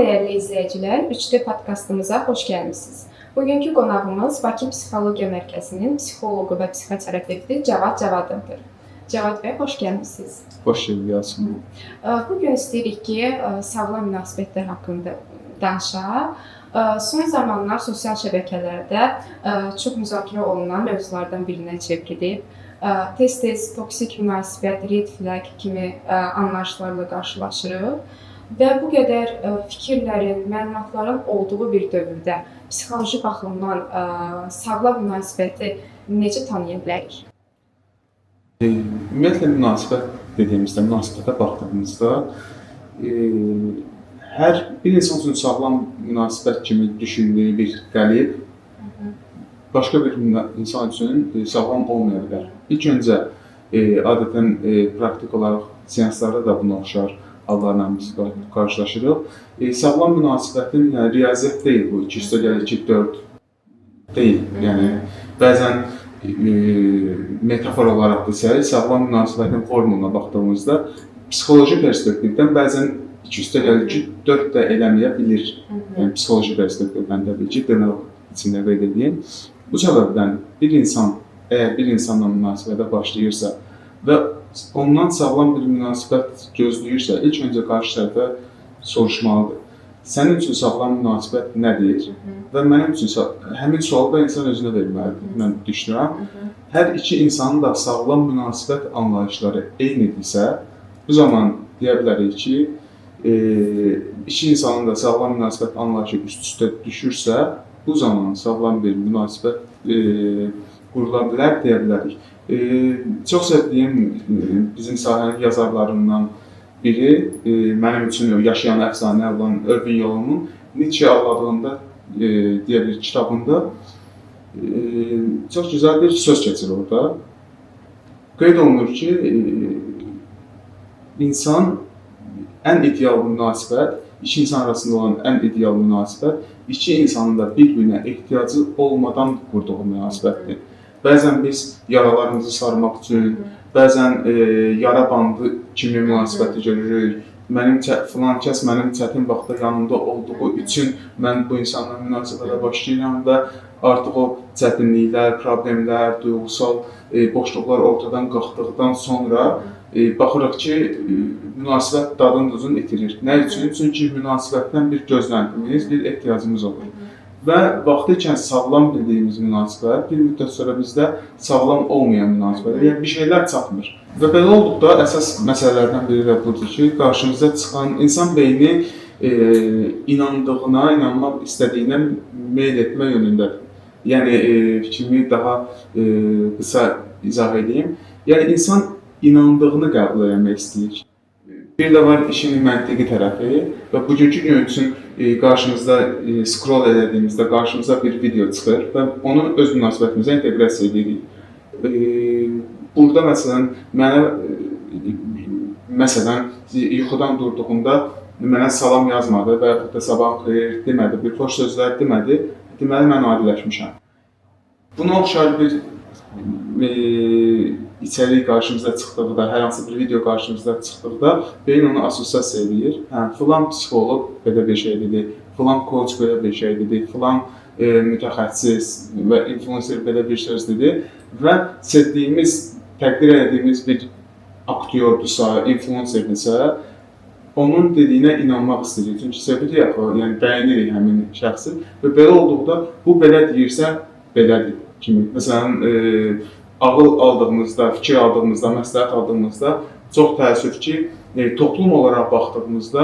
dəyərli izləyicilər, 3D podkastımıza xoş gəlmisiniz. Bugünkü qonağımız Bakı Psixologiya Mərkəzinin psixoloqu və psixoterapevti Cavad Cavadovdur. Cavad bəy, xoş gəlmisiniz. Xoş gəldiniz Yasemin. Bugün istəyirik ki, sağlam münasibətlər haqqında danışaq. Son zamanlar sosial şəbəkələrdə çox müzakirə olunan mövzulardan birinə çevrilib. Tez-tez toksik münasibət, red flag kimi anlayışlarla qarşılaşırıq. Və bu qədər fikirlərin, məlumatların olduğu bir dövrdə psixoloji baxımdan sağlam münasibəti necə tanıya bilərik? Ümumiyyətlə münasibət dediyimizdə, münasibətə baxdığımızda hər bir insan üçün sağlam münasibət kimi düşündüyü bir qəlib başqa bir insan üçün sağlam olmaya bilər. İlk öncə adətən praktik olaraq seanslarda da buna oxşar hallarla biz qarşılaşırıq. Sağlam münasibətin riyaziyyət deyil bu, 2 + 2 = 4 deyil. Yəni bəzən metafor olaraq desək, sağlam münasibətin formuluna baxdığımızda psixoloji perspektivdən bəzən 2 + 2 = 4 də eləməyə bilir. Yəni psixoloji perspektivdən təbii ki, dırnaq içində qeyd edeyim. Bu səbəbdən bir insan əgər bir insanla münasibətə başlayırsa və ondan sağlam bir münasibət gözləyirsə, ilk öncə qarşı tərəfə soruşmalıdır. Sənin üçün sağlam münasibət nədir? Və mənim üçün həmin sualı da insan özünə verməlidir, mən düşünürəm. Hər iki insanın da sağlam münasibət anlayışları eynidirsə, bu zaman deyə bilərik ki, iki insanın da sağlam münasibət anlayışı üst-üstə düşürsə, bu zaman sağlam bir münasibət qurula bilər, deyə bilərik. Çox sevdiyim bizim sahənin yazarlarından biri, mənim üçün yaşayan əfsanə olan Irving Yalom'un Nietzsche adlandığında deyə bir kitabında çox gözəl bir söz keçir orada. Qeyd olunur ki, insan ən ideal münasibət, iki insan arasında olan ən ideal münasibət, iki insanın da bir-birinə ehtiyacı olmadan qurduğu münasibətdir. Bəzən biz yaralarımızı sarmaq üçün, bəzən yara bandı kimi münasibəti görürük. Filan kəs mənim çətin vaxtda yanımda olduğu üçün mən bu insanla münasibətə başlayıram və artıq o çətinliklər, problemlər, duyğusal boşluqlar ortadan qalxdıqdan sonra baxırıq ki, münasibət dadını duzunu itirir. Nə üçün? Çünki münasibətdən bir gözləntimiz, bir ehtiyacımız olur. Və vaxtı ikən sağlam bildiyimiz münasibət, bir müddət sonra bizdə sağlam olmayan münasibət, yəni bir şeylər çatmır. Və belə olduqda əsas məsələlərdən biri də budur ki, qarşımıza çıxan insan beyni inandığına, inanmaq istədiyinə meyl etmə yönündədir. Yəni fikrimi daha qısa izah edeyim. Yəni insan inandığını qəbul etmək istəyir. Bir də var işin məntiqi tərəfi və bugünkü gün üçün qarşımızda scroll edədiyimizdə qarşımıza bir video çıxır və onu öz münasibətimizə inteqrasiya edirik. Burada məsələn, yuxudan durduğunda mənə salam yazmadı və yaxud da sabah xeyir demədi, bir xoş sözlər demədi, deməli mən adiləşmişəm. Buna oxşar bir içərik qarşımıza çıxdıqda, hər hansı bir video qarşımıza çıxdıqda beyin onu assosiasiya edir. Filan psixoloq belə bir şey dedi, filan coach belə bir şey dedi, filan mütəxəssis və influencer belə bir söz dedi və sevdiyimiz, təqdir etdiyimiz bir aktyordusa, influencerdirsə, onun dediyinə inanmaq istəyirik. Çünki sevirik axı, yəni bəyənirik həmin şəxsi və belə olduqda bu belə deyirsə, belədir kimi. Məsələn, ağıl aldığımızda, fikir aldığımızda, məsləhət aldığımızda çox təəssüf ki, toplum olaraq baxdığımızda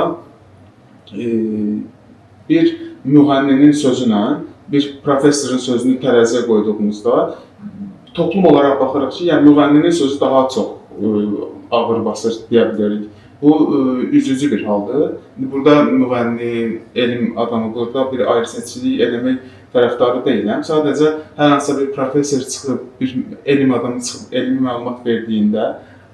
bir müğənninin sözünə, bir professorun sözünü tərəziyə qoyduğumuzda toplum olaraq baxırıq ki, yəni müğənninin sözü daha çox ağır basır deyə bilərik. Bu üzücü bir haldır. Burada müğənni, elm adamı, burada bir ayrı-seçkilik eləmək tərəfdarı deyiləm. Sadəcə hər hansısa bir professor çıxıb, bir elm adamı çıxıb, elmi məlumat verdiyində,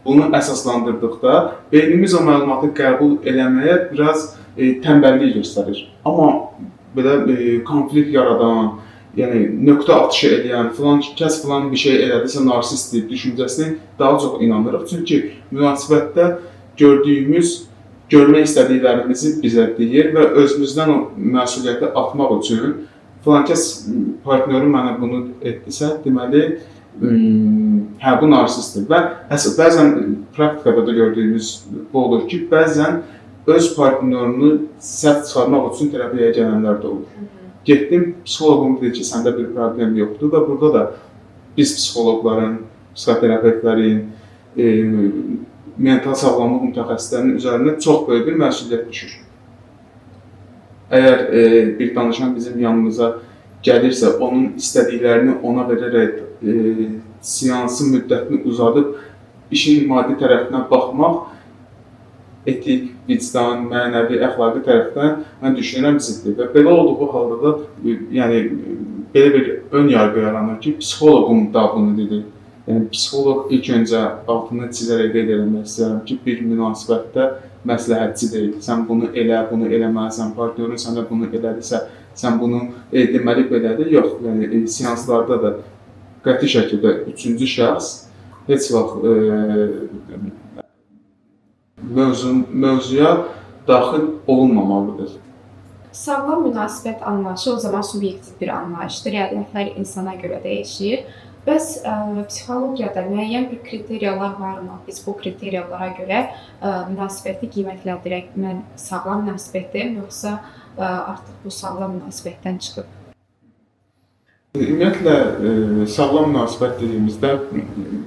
bunu əsaslandırdıqda beynimiz o məlumatı qəbul eləməyə biraz tənbəllik göstərir. Amma belə konflikt yaradan, yəni nöqtə atışı edən, filan kəs filan bir şey elədisə narsistdir düşüncəsini daha çox inanırıq. Çünki münasibətdə gördüyümüz görmək istədiklərimizi bizə deyir və özümüzdən o məsuliyyəti atmaq üçün filankəs partnyorum mənə bunu etdisə, deməli, hə, bu narsistdir. Və bəzən praktikada da gördüyümüz bu olur ki, bəzən öz partnyorunu səhv çıxarmaq üçün terapiyaya gələnlər də olur. Getdim, psixoloqum deyir ki, səndə bir problem yoxdur və burada da biz psixoloqların, psixoterapevtlərin, mental sağlamlıq mütəxəssislərinin üzərində çox böyük bir məsuliyyət düşür. Əgər bir danışan bizim yanımıza gəlirsə, onun istədiklərini ona verərək seansın müddətini uzadıb işin maddi tərəfinə baxmaq etik, vicdan, mənəvi, əxlaqi tərəfdən mən düşünürəm ziddir. Və belə olduğu halda da yəni belə bir ön yargı yaranır ki, psixoloqum da bunu dedi. Yəni psixoloq ilk öncə altını çizərək qeyd etmək istəyirəm ki, bir münasibətdə məsləhətçi deyil. Sən bunu elə, bunu eləməlisən, partnyorun sənə bunu elədirsə, sən bunu deməli belədir. Yox, yəni seanslarda da qəti şəkildə üçüncü şəxs heç vaxt mövzuya daxil olunmamalıdır. Sağlam münasibət anlayışı o zaman subyektiv bir anlayışdır. Realitetlər insana görə dəyişir. Bəs psixologiyada müəyyən bir kriteriyalar varmı? Biz bu kriteriyalara görə münasibəti qiymətləndirək. Mən sağlam münasibətdəyim, yoxsa artıq bu sağlam münasibətdən çıxıb? Ümumiyyətlə, sağlam münasibət dediyimizdə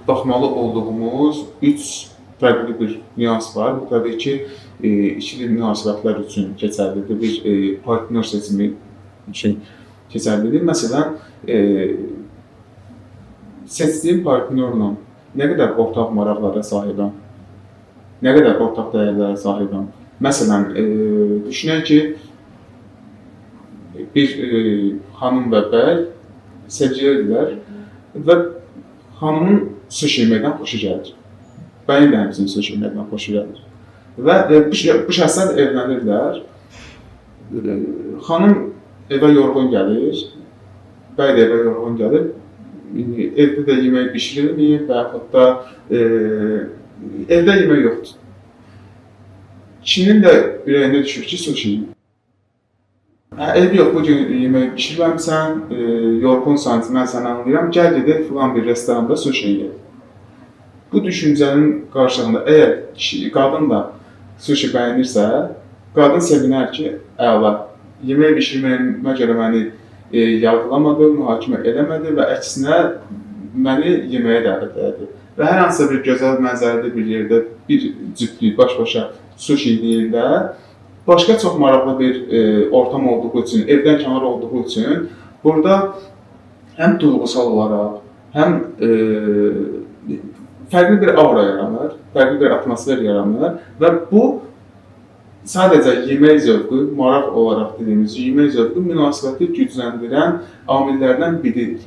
baxmalı olduğumuz 3 fərqli bir nüans var. Bu təbii ki, ikili münasibətlər üçün keçərlidir. Bir partnyor seçimi üçün keçərlidir. Məsələn, seçdiyim partnyorla nə qədər ortaq maraqlara sahibəm, nə qədər ortaq dəyərlərə sahibəm. Məsələn, düşünək ki, bir xanım və bəy sevgilidirlər və xanımın sushi yeməkdən xoşu gəlir. Bəyin də həmçinin sushi yeməkdən xoşu gəlir. Və bu şəxslər evlənirlər. Xanım evə yorğun gəlir, bəy də evə yorğun gəlir. Evdə də yemək bişirilməyib və yaxud da evdə yemək yoxdur. Kişinin də ürəyində düşür ki, sushi yeyib. Ev yox, bugün yemək bişirməmsən, yorğunsan, mən səni anlayıram, gəl gedək filan bir restoranda sushi yeyib. Bu düşüncənin qarşılığında əgər qadın da sushi bəyənirsə, qadın sevinər ki, əla, yemək bişirməyimə görə məni yargılamadı, mühakimə eləmədi və əksinə məni yeməyə dəvət elədi. Və hər hansısa bir gözəl mənzərəli bir yerdə bir cütlük baş-başa sushi yeyəndə başqa çox maraqlı bir ortam olduğu üçün, evdən kənar olduğu üçün burada həm duyğusal olaraq, həm fərqli bir aura yaranır, fərqli bir atmosfer yaranır və bu sadəcə yemək zövqü, maraq olaraq dediyimiz yemək zövqü münasibəti gücləndirən amillərdən biridir.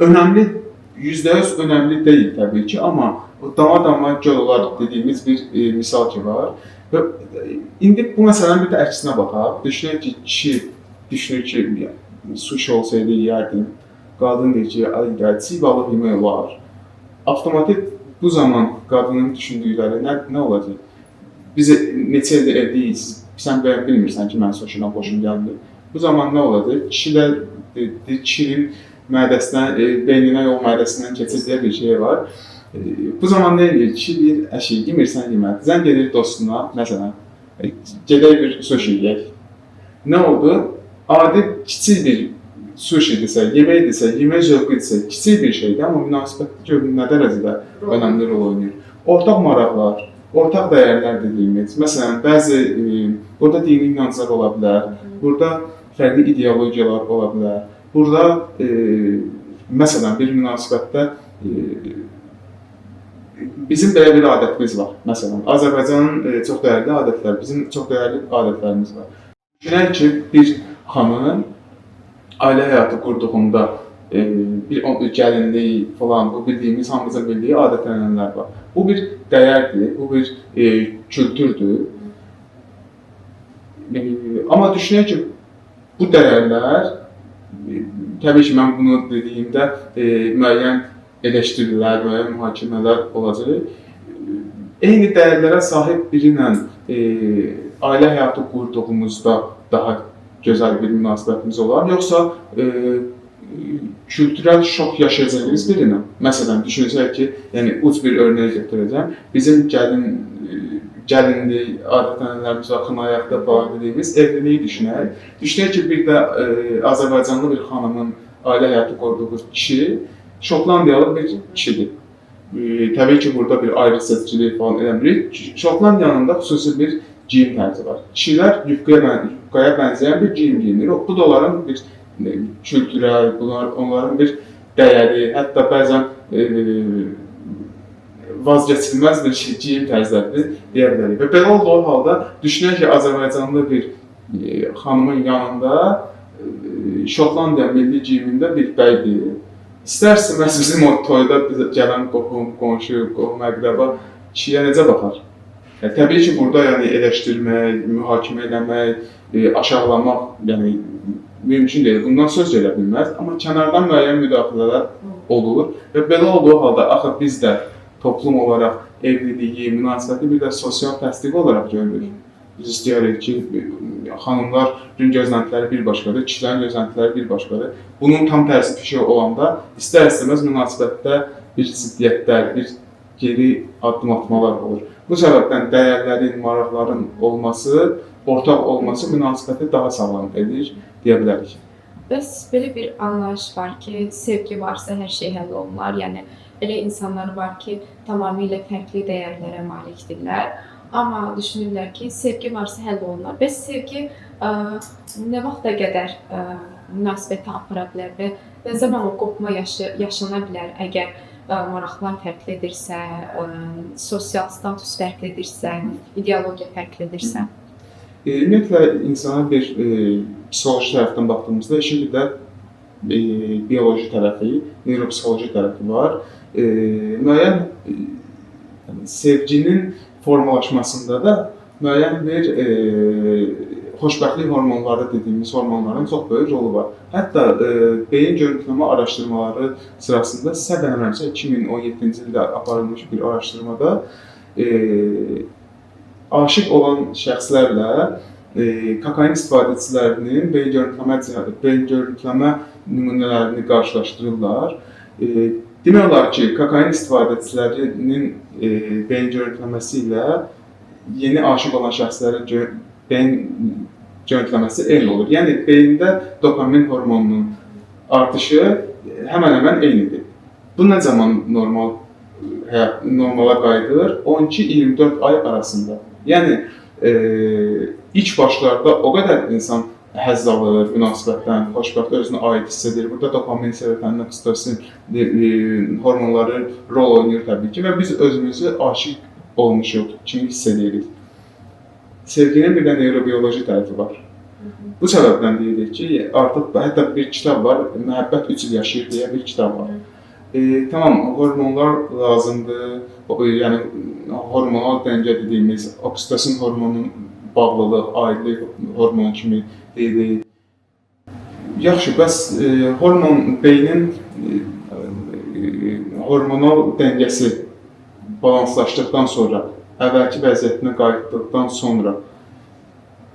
Önəmli, %100 önəmli deyil təbii ki, amma dama-dama göl olar dediyimiz bir misal ki var. Və indi bu məsələnin bir də əksinə baxaq. Düşünək ki, kişi düşünür ki, sushi olsaydı yeyərdim. Qadın deyir ki, ay, çiğ balıq yemək olar. Avtomatik bu zaman qadının düşündükləri nə olacaq? Biz neçə ildir evdəyik, sən bilmirsən ki, mən sushidən xoşum gəldi. Bu zaman nə olacaq? Kişinin mədəsindən, beyninə yol mədəsindən keçəcəyə bir şey var. Bu zaman nə edir? Kişi deyir, əşi, yemirsən yemək. Zəng edir dostuna, məsələn, gedək bir sushi yeyək. Nə oldu? Adi kiçik bir sushidirsə, yeməkdirsə, yemək zövqüdürsə, kiçik bir şeydir, amma münasibətdə görün nə dərəcədə önəmli rol oynayır. Ortaq maraqlar, ortaq dəyərlər dediyimiz, məsələn, bəzi burada dini inanclar ola bilər, burada fərqli ideologiyalar ola bilər, burada məsələn, bir münasibətdə bizim belə bir adətimiz var. Məsələn, Azərbaycanın çox dəyərli adətləri, bizim çox dəyərli adətlərimiz var. Düşünək ki, bir xanım ailə həyatı qurduğunda bir gəlinlik falan, bu bildiyimiz, hamımızın bildiyi adət-ənənələr var. Bu bir dəyərdir, bu bir kültürdür. Amma düşünək ki, bu dəyərlər, təbii ki, mən bunu dediyimdə müəyyən eleştirilər, müəyyən mühakimələr olacaq. eyni dəyərlərə sahib biri ilə ailə həyatı qurduğumuzda daha gözəl bir münasibətimiz olar, yoxsa kültürel şok yaşayacağımız birinə. Məsələn, düşünsək ki, yəni uc bir örnək götürəcəm. Bizim gəlinlik, adət-ənənələrimiz və xınayaqda bağlı dediyimiz evliliyi düşünək. Düşünək ki, bir də Azərbaycanlı bir xanımın ailə həyatı qurduğu kişi Şotlandiyalı bir kişidir. Təbii ki, burada bir ayrı seçkilik falan eləmirik. Şotlandiyanın da xüsusi bir geyim tərzi var. Kişilər yufkaya bənzəyən bir geyim giyinir. Bu da onların bir kültürel, onların bir dəyəri, hətta bəzən vazgeçilməz bir geyim tərzləridir deyə bilərik. Və belə olduğu halda düşünək ki, Azərbaycanlı bir xanımın yanında Şotlandiya milli geyimində bir bəydir. İstər-istəməz bizim o toyda gələn qohum, qonşu, qohum-əqrəba kişiyə necə baxar? Təbii ki, burada yəni eleşdirmək, mühakimə eləmək, aşağılamaq yəni mümkün deyil. Bundan söz gələ bilməz, amma kənardan müəyyən müdaxilələr olur və belə olduğu halda axı biz də toplum olaraq evliliyi, münasibəti bir də sosial təsdiq olaraq görürük. Biz istəyirik ki, xanımların gözləntiləri bir başqadır, kişilərin gözləntiləri bir başqadır. Bunun tam tərsi bir şey olanda istər-istəməz münasibətdə bir ziddiyyətlər, bir geri addım atmalar olur. Bu səbəbdən dəyərlərin, maraqların olması, ortaq olması münasibəti daha sağlam edir deyə bilərik. Bəs belə bir anlayış var ki, sevgi varsa hər şey həll olunar. Yəni elə insanlar var ki, tamamilə fərqli dəyərlərə malikdirlər. Amma düşünürlər ki, sevgi varsa həll olunar. Bəs sevgi nə vaxta qədər münasibəti apara bilər və nə zaman o qopma yaşana bilər əgər maraqlar fərqlidirsə, sosial status fərqlidirsə, ideologiya fərqlidirsə? Ümumiyyətlə, insana bir psixoloji tərəfdən baxdığımızda işin bir də bioloji tərəfi, neuropsixoloji tərəfi var. Müəyyən sevginin formalaşmasında da müəyyən bir xoşbəxtlik hormonları dediyimiz hormonların çox böyük rolu var. Hətta beyin görüntüləmə araşdırmaları sırasında səhv eləmirəmsə 2017-ci ildə aparılmış bir araşdırmada aşiq olan şəxslərlə kokain istifadəçilərinin beyin görüntüləmə nümunələrini qarşılaşdırırlar. Demək olar ki, kokain istifadəçilərinin beyin görüntüləməsi ilə yeni aşiq olan şəxslərin beyin görüntüləməsi eyni olur. Yəni, beyində dopamin hormonunun artışı həmən-həmən eynidir. Bu nə zaman normala qayıdır? 12-24 ay arasında. Yəni, ilk başlarda o qədər insan həzz alır, münasibətdən, xoşbəxt, özünü aid hiss edir. Burada dopamin, serotonin, oksitosin hormonları rol oynayır təbii ki və biz özümüzü aşiq olmuşuq kimi hiss edirik. Sevginin bir də neurobioloji tərəfi var. Bu səbəbdən deyirik ki, artıq hətta bir kitab var, Məhəbbət 3 il yaşayır deyə bir kitab var. Tamam, hormonlar lazımdır, yəni hormonal dəngə dediyimiz oksitosin hormonunun bağlılıq, aidlik hormonu kimi deyilir. Yaxşı, bəs beynin hormonal dəngəsi balanslaşdıqdan sonra, əvvəlki vəziyyətinə qayıtdıqdan sonra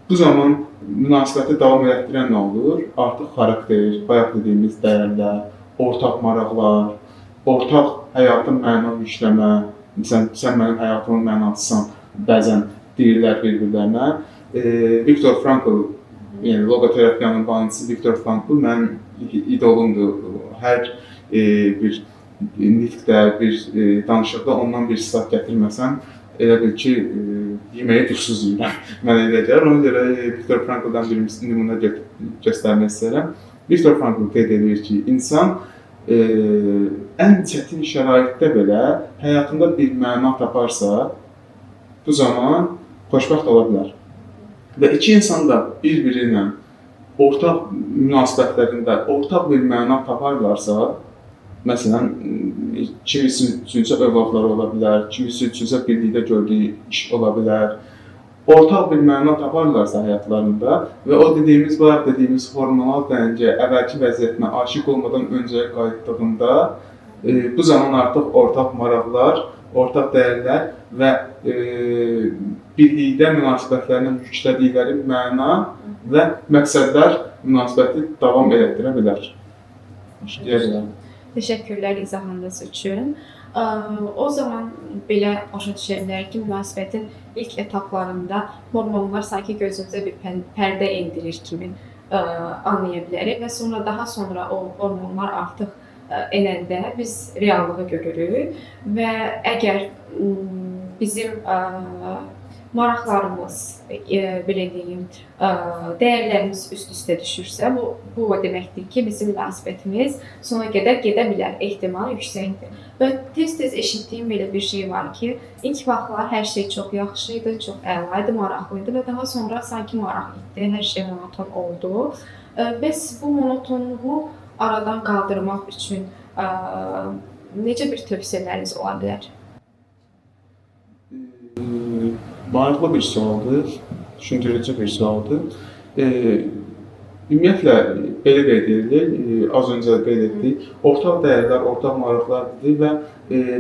bu zaman münasibəti davam etdirən nə olur? Artıq xarakter, bayaq dediyimiz dəyərlər, ortaq maraqlar, ortaq həyatın məna yükləmə, sən mənim həyatımın mənasısan, bəzən deyirlər bir-birlərinə. Viktor Frankl, yəni loqoterapiyanın banisi Viktor Frankl mənim idolumdur. Hər bir nitqdə, bir danışıqda ondan bir sitat gətirməsəm, elə bil ki, yeməyi duzsuz yiyirəm. Mən elə gəlir. Ona görə Viktor Frankl'dan bir nümunə göstərmək istəyirəm. Viktor Frankl qeyd edir ki, insan ən çətin şəraitdə belə həyatında bir məna taparsa, bu zaman xoşbəxt ola bilər. Və iki insan da bir-biri ilə ortaq münasibətlərində ortaq bir məna taparlarsa, məsələn, kimisi üçünsə övladları ola bilər, kimisi üçünsə birlikdə gördüyü iş ola bilər. Ortaq bir məna taparlarsa həyatlarında və o bayaq dediyimiz hormonal dəngə əvvəlki vəziyyətinə aşiq olmadan öncəyə qayıtdığında Bu zaman artıq ortaq maraqlar, ortaq dəyərlər və birlikdə münasibətlərinə yüklədikləri məna və məqsədlər münasibəti davam etdirə bilər. Deyirəm. Təşəkkürlər izahınız üçün. O zaman belə başa düşə bilərik ki, münasibətin ilk etaplarında hormonlar sanki gözümüzə bir pərdə endirir kimi anlaya bilərik və sonra daha sonra o hormonlar artıq enəndə biz reallığı görürük və əgər bizim maraqlarımız, belə deyim, dəyərlərimiz üst-üstə düşürsə, bu o deməkdir ki, bizim münasibətimiz sona qədər gedə bilər, ehtimal yüksəkdir. Və tez-tez eşitdiyim belə bir şey var ki, ilk vaxtlar hər şey çox yaxşı idi, çox əla idi, maraqlı idi və daha sonra sanki maraq itdi, hər şey monoton oldu. Bəs bu monotonluğu aradan qaldırmaq üçün necə bir tövsiyələriniz ola bilər? Maraqlı bir sualdır, düşündürücü bir sualdır. Ümumiyyətlə, belə qeyd edilir, az öncə qeyd etdik, ortaq dəyərlər, ortaq maraqlar dedik və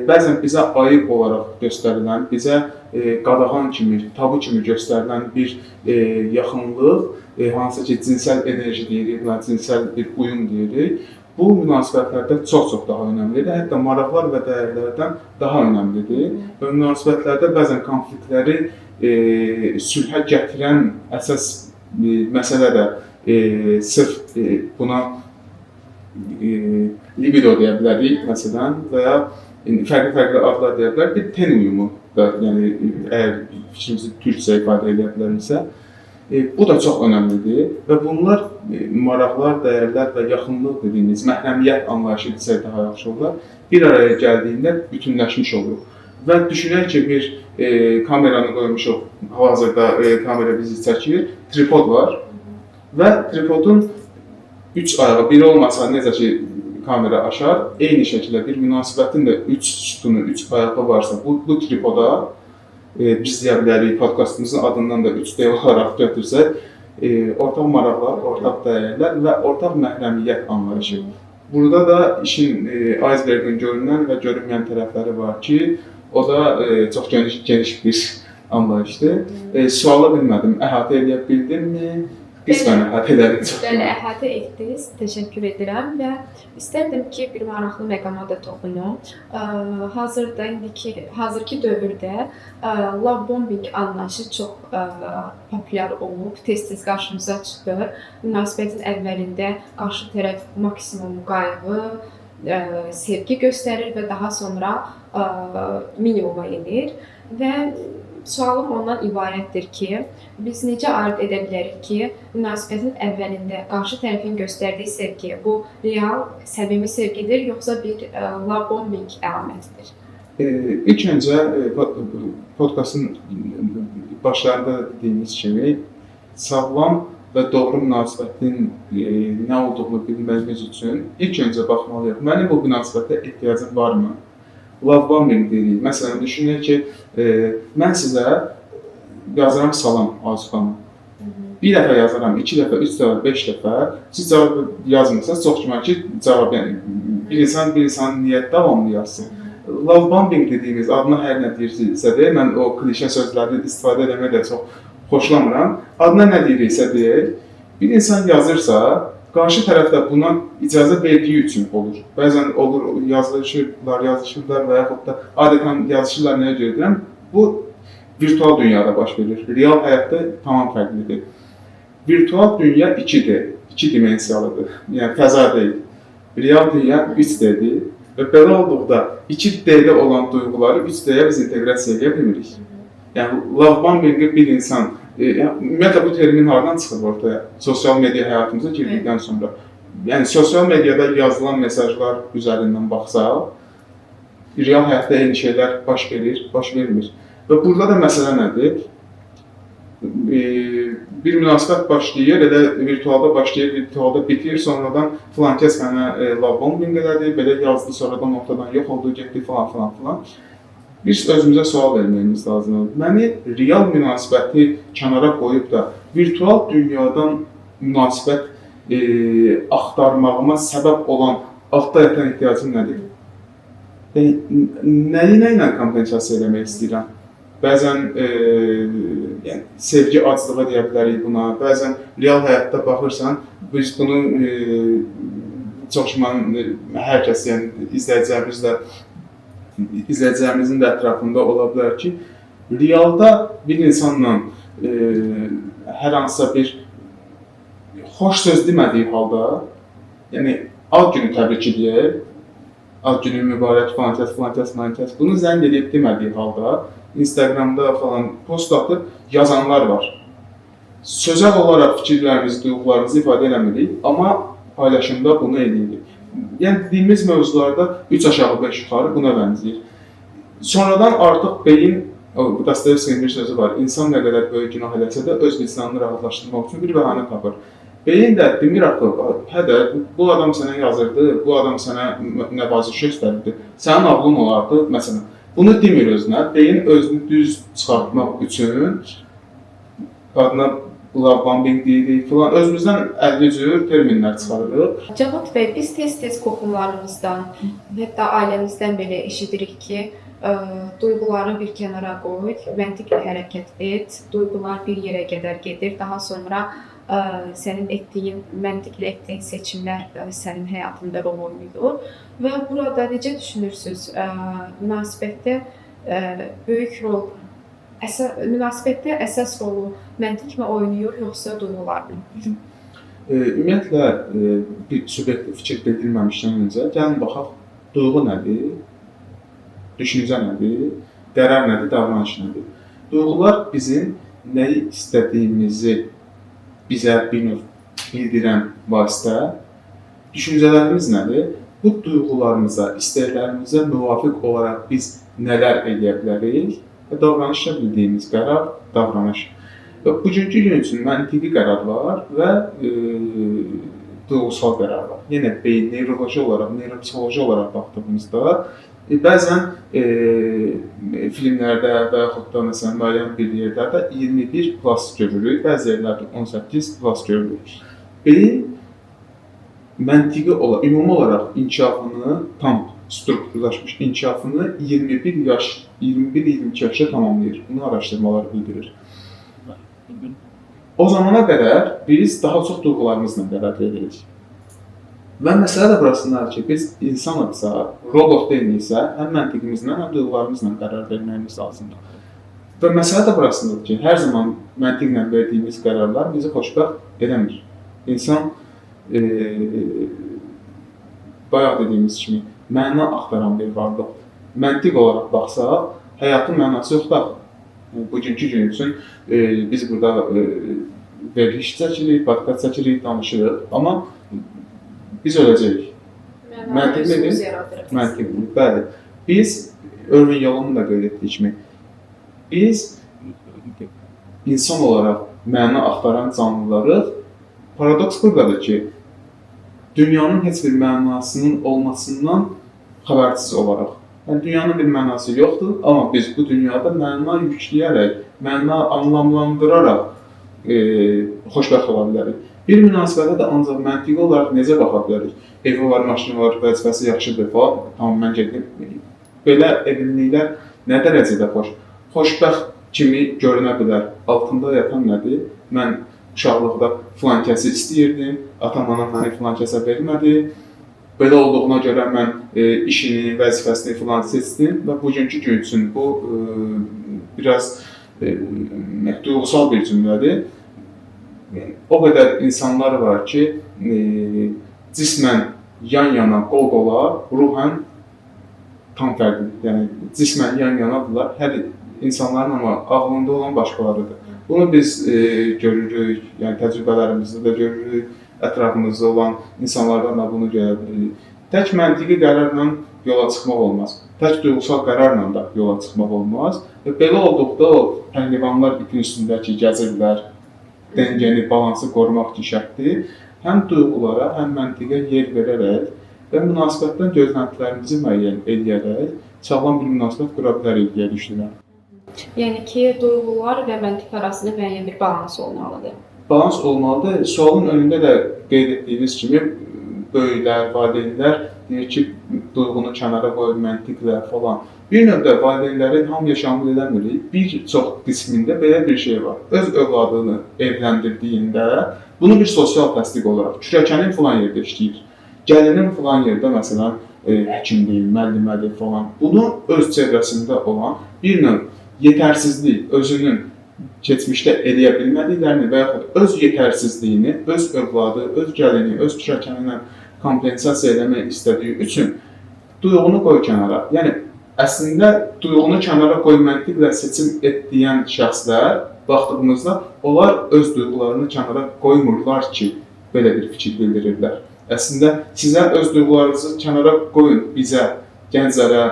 bəzən bizə ayıb olaraq göstərilən, bizə qadağan kimi, tabu kimi göstərilən bir yaxınlıq, hansı ki, cinsəl enerji deyirik, cinsəl bir uyum deyirik, bu münasibətlərdə çox-çox daha önəmlidir. Hətta maraqlar və dəyərlərdən daha önəmlidir. Və münasibətlərdə bəzən konfliktləri sülhə gətirən əsas məsələ də sırf buna libido deyə bilərik, məsələn, və ya fərqli-fərqli adlar deyə bilərik. Bir ten uyumu da, yəni əgər fikrimizi türkcə ifadə edə bilərimizsə, bu da çox önəmlidir və bunlar maraqlar, dəyərlər və yaxınlıq dediyimiz məhrəmiyyət anlayışı desək daha yaxşı olar. Bir araya gəldiyində bütünləşmiş olur. Və düşünək ki, bir kameranı qoymuşuq, hal-hazırda kamera bizi çəkir, tripod var və tripodun 3 ayağı, biri olmasa necə ki kamera aşar, eyni şəkildə bir münasibətin də 3 sütunu, 3 ayağı varsa bu tripoda biz deyə bilərik, podkastımızın adından da 3D olaraq götürsək, ortaq maraqlar, ortaq dəyərlər və ortaq məhrəmiyyət anlayışı. Burada da işin icebergin görünən və görünməyən tərəfləri var ki, o da çox geniş bir anlayışdır. Sualı bilmədim, əhatə edə bildimmi? Qismən əhatə edərik. Bəli, əhatə etdiniz, təşəkkür edirəm və istərdim ki, bir maraqlı məqama da toxunum. Hazırki dövrdə love bombing anlayışı çox populyar olub, tez-tez qarşımıza çıxır. Münasibətin əvvəlində qarşı tərəf maksimum qayğı, sevgi göstərir və daha sonra minimuma enir və sualım ondan ibarətdir ki, biz necə ayırd edə bilərik ki, münasibətin əvvəlində qarşı tərəfin göstərdiyi sevgi bu real, səmimi sevgidir, yoxsa bir love bombing əlamətidir? İlk öncə podkastın başlarında dediyimiz kimi sağlam və doğru münasibətin nə olduğunu bilməyimiz üçün ilk öncə baxmalıyıq. Mənim bu münasibətə ehtiyacım varmı? Love bombing deyirik. Məsələn, düşünək ki, mən sizə yazaram salam, Azıq xanım. Bir dəfə yazaram, 2 dəfə, 3 dəfə, 5 dəfə. Siz cavab yazmırsanız, çox güman ki, cavab, yəni bir insanın niyyət davamlı yazsın. Love bombing dediyimiz adına hər nə deyirsə deyək, mən o klişə sözləri istifadə etməyə də çox xoşlamıram. Adına nə deyirsə deyək, bir insan yazırsa, qarşı tərəf də buna icazə verdiyi üçün olur. Bəzən olur, yazışırlar və yaxud da adətən yazışırlar nəyə görə deyirəm? Bu, virtual dünyada baş verir. Real həyatda tamam fərqlidir. Virtual dünya 2D, 2 dimensiyalıdır. Yəni, fəza deyil. Real dünya 3D-dir və belə olduqda 2D-də olan duyğuları 3D-yə biz inteqrasiya edə bilmirik. Yəni, love bombing-i bir insan, ümumiyyətlə bu termin haradan çıxır ortaya? Sosial media həyatımıza girdikdən sonra. Yəni, sosial mediada yazılan mesajlar üzərindən baxsaq, real həyatda eyni şeylər baş verir, baş vermir. Və burada da məsələ nədir? Bir münasibət başlayır, elə virtualda başlayır, virtualda bitir, sonradan filan kəs mənə love bombing elədi, belə yazdı, sonradan ortadan yox oldu, getdi, filan. Biz özümüzə sual verməyimiz lazımdır. Məni real münasibəti kənara qoyub da virtual dünyadan münasibət axtarmağıma səbəb olan altda yatan ehtiyacım nədir? Nəyi nə ilə kompensasiya eləmək istəyirəm? Bəzən yəni sevgi aclığı deyə bilərik buna. Bəzən real həyatda baxırsan, biz bunu çox güman hər kəs, yəni izləyicilərimizin də ətrafında ola bilər ki, realda bir insanla hər hansısa bir xoş söz demədiyi halda, yəni ad günü təbrik edək, ad günü mübarək falan kəs, bunu zəng edib demədiyi halda Instagramda falan post atıb yazanlar var. Sözəl olaraq fikirlərimizi, duyğularımızı ifadə eləmirik, amma paylaşımda bunu edirik. Yəni dediyimiz mövzularda 3 aşağı 5 yuxarı buna bənzəyir. Sonradan artıq beyin, bu Dostoyevskinin bir sözü var, insan nə qədər böyük günah eləsə də öz vicdanını rahatlaşdırmaq üçün bir bəhanə tapır. Beyin də demir axı, hə də bu adam sənə yazırdı, bu adam sənə nəvaziş göstərirdi, sənin ağlın olardı, məsələn. Bunu demir özünə, beyin özünü düz çıxartmaq üçün adına love bombing deyirik filan, özümüzdən 50 cür terminlər çıxarırıq. Cavad bəy, biz tez-tez qohumlarımızdan, hətta ailəmizdən belə eşidirik ki, duyğuları bir kənara qoy, məntiqlə hərəkət et, duyğular bir yerə qədər gedir, daha sonra sənin etdiyin, məntiqlə etdiyin seçimlər sənin həyatında rol oynayır. Və burada necə düşünürsünüz, münasibətdə böyük rol, münasibətdə əsas rolu məntiqlə oynayır, yoxsa duyğularla? Ümumiyyətlə, bir subyektiv fikir bildirməmişdən öncə, gəlin baxaq, duyğu nədir, düşüncə nədir, qərar nədir, davranış nədir? Duyğular bizim nəyi istədiyimizi bizə bir növ bildirən vasitə, düşüncələrimiz nədir? Bu duyğularımıza, istəklərimizə müvafiq olaraq biz nələr edə bilərik və davranışa bildiyimiz qərar, davranış. Və bugünkü gün üçün məntiqi qərar var və duyğusal qərar var. Yenə beyin neyroloji olaraq, neyropsixoloji olaraq baxdığımızda bəzən filmlərdə və yaxud da məsələn müəyyən bir yerlərdə 21 plus görürük, bəzi yerlərdə 18 plus görürük. Beyin məntiqi olaraq, ümumi olaraq inkişafını, tam strukturlaşmış inkişafını 21 yaş, 21-22 yaşda tamamlayır. Bunu araşdırmalar bildirir. O zamana qədər biz daha çox duyğularımızla qərar veririk. Və məsələ də burasındadır ki, biz insanıqsa, robot deyilsə, həm məntiqimizlə, həm duyğularımızla qərar verməyimiz lazımdır. Və məsələ də burasındadır ki, hər zaman məntiqlə verdiyimiz qərarlar bizi xoşbəxt edəmir. İnsan bayaq dediyimiz kimi məna axtaran bir varlıqdır. Məntiq olaraq baxsaq, həyatın mənası yoxdur. Bugünkü gün üçün biz burada veriliş çəkirik, podkast çəkirik, danışırıq, amma biz öləcəyik. Məntiqlidir. Məntiqlidir, bəli. Biz Irving Yalom'un da qeyd etdiyi kimi, biz insan olaraq məna axtaran canlılarıq. Paradoks buradadır ki, dünyanın heç bir mənasının olmasından xəbərsiz olaraq. Yəni, dünyanın bir mənası yoxdur, amma biz bu dünyada məna yükləyərək, məna anlamlandıraraq xoşbəxt ola bilərik. Bir münasibətə də ancaq məntiqi olaraq necə baxa bilərik? Evi var, maşını var, vəzifəsi yaxşıdır falan, tamam, mən gedim. Belə evliliklər nə dərəcədə xoş? Xoşbəxt kimi görünə bilər. Altında yatan nədir? Mən uşaqlıqda filan kəsi istəyirdim, atam-anam məni filan kəsə vermədi. Belə olduğuna görə mən işini, vəzifəsini filan seçdim və bugünkü gün üçün bu biraz duyğusal bir cümlədir. O qədər insanlar var ki, cismən yan-yana, qol-qola, ruhən tam fərqlidir. Yəni, cismən yan-yanadırlar, hər insanların amma ağlında olan başqalarıdır. Bunu biz görürük, yəni təcrübələrimizdə də görürük, ətrafımızda olan insanlardan da bunu görə bilirik. Tək məntiqi qərarla yola çıxmaq olmaz. Tək duyğusal qərarla da yola çıxmaq olmaz. Və belə olduqda o pəhlivanlar itin üstündəki gəzirlər, dəngəni, balansı qorumaq ki şərtdir. Həm duyğulara, həm məntiqə yer verərək və münasibətdən gözləntilərimizi müəyyən edərək sağlam bir münasibət qura bilərik deyə düşünürəm. Yəni ki, duyğular və məntiq arasında müəyyən bir balans olmalıdır. Balans olmalıdır. Sualın önündə də qeyd etdiyiniz kimi böyüklər, valideynlər deyir ki, duyğunu kənara qoyur, məntiqlə falan. Bir növdə valideynlərin hamıya şamil eləmirik. Bir çox qismində belə bir şey var. Öz övladını evləndirdiyində bunu bir sosial təsdiq olaraq, kürəkənin filan yerdə işləyir, gəlinin filan yerdə məsələn həkimdir, müəllimədir falan. Bunu öz çevrəsində olan bir növ yetərsizlik, özünün keçmişdə eləyə bilmədiklərini və yaxud öz yetərsizliyini, öz övladı, öz gəlini, öz kürəkəninə kompensasiya eləmək istədiyi üçün duyğunu qoy kənara. Yəni əslində duyğunu kənara qoy məntiqlə seçim etdiyin şəxslər baxdığımızda onlar öz duyğularını kənara qoymurlar ki, belə bir fikir bildirirlər. Əslində sizə öz duyğularınızı kənara qoyun, bizə, gənclərə,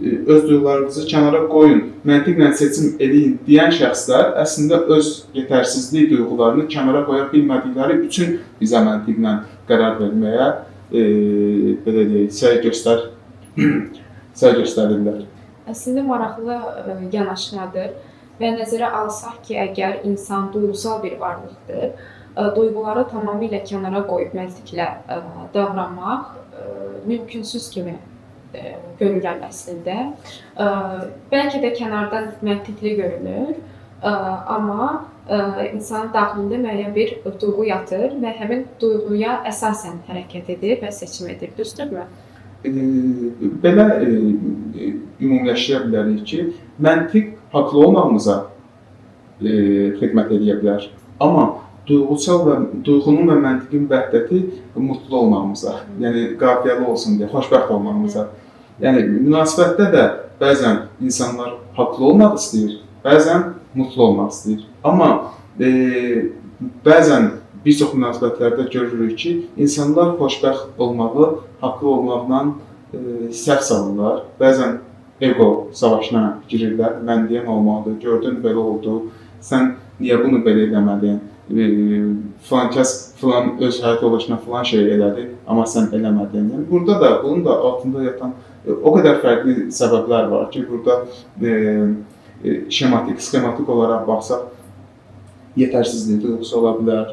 öz duyğularınızı kənara qoyun, məntiqlə seçim eləyin deyən şəxslər əslində öz yetərsizlik duyğularını kənara qoya bilmədikləri üçün bizə məntiqlə qərar verməyə belə deyək, səy göstərirlər. Əslində maraqlı yanaşmadır və nəzərə alsaq ki, əgər insan duyğusal bir varlıqdır, duyğuları tamamilə kənara qoyub məntiqlə davranmaq mümkünsüz kimi görürəm əslində. Bəlkə də kənardan məntiqli görünür, amma insanın daxilində müəyyən bir duyğu yatır və həmin duyğuya əsasən hərəkət edir və seçim edir, düzdürmü? Belə ümumiləşdirə bilərik ki, məntiq haqlı olmağımıza xidmət edə bilər. Amma duyğunun və məntiqin vəhdəti mutlu olmağımıza, yəni qafiyəli olsun deyə, xoşbəxt olmağımıza. Yəni münasibətdə də bəzən insanlar haqlı olmaq istəyir, bəzən mutlu olmaq istəyir. Amma bəzən bir çox münasibətlərdə görürük ki, insanlar xoşbəxt olmağı haqlı olmaqla səhv salırlar. Bəzən ego savaşına girirlər. Mən deyən olmalıdır, gördün belə oldu, sən niyə bunu belə eləmədin? Filan kəs filan öz həyat yoldaşına filan şey elədi, amma sən eləmədin. Yəni burada da bunun da altında yatan o qədər fərqli səbəblər var ki, burada sxematik olaraq baxsaq yetərsizlik duyğusu ola bilər.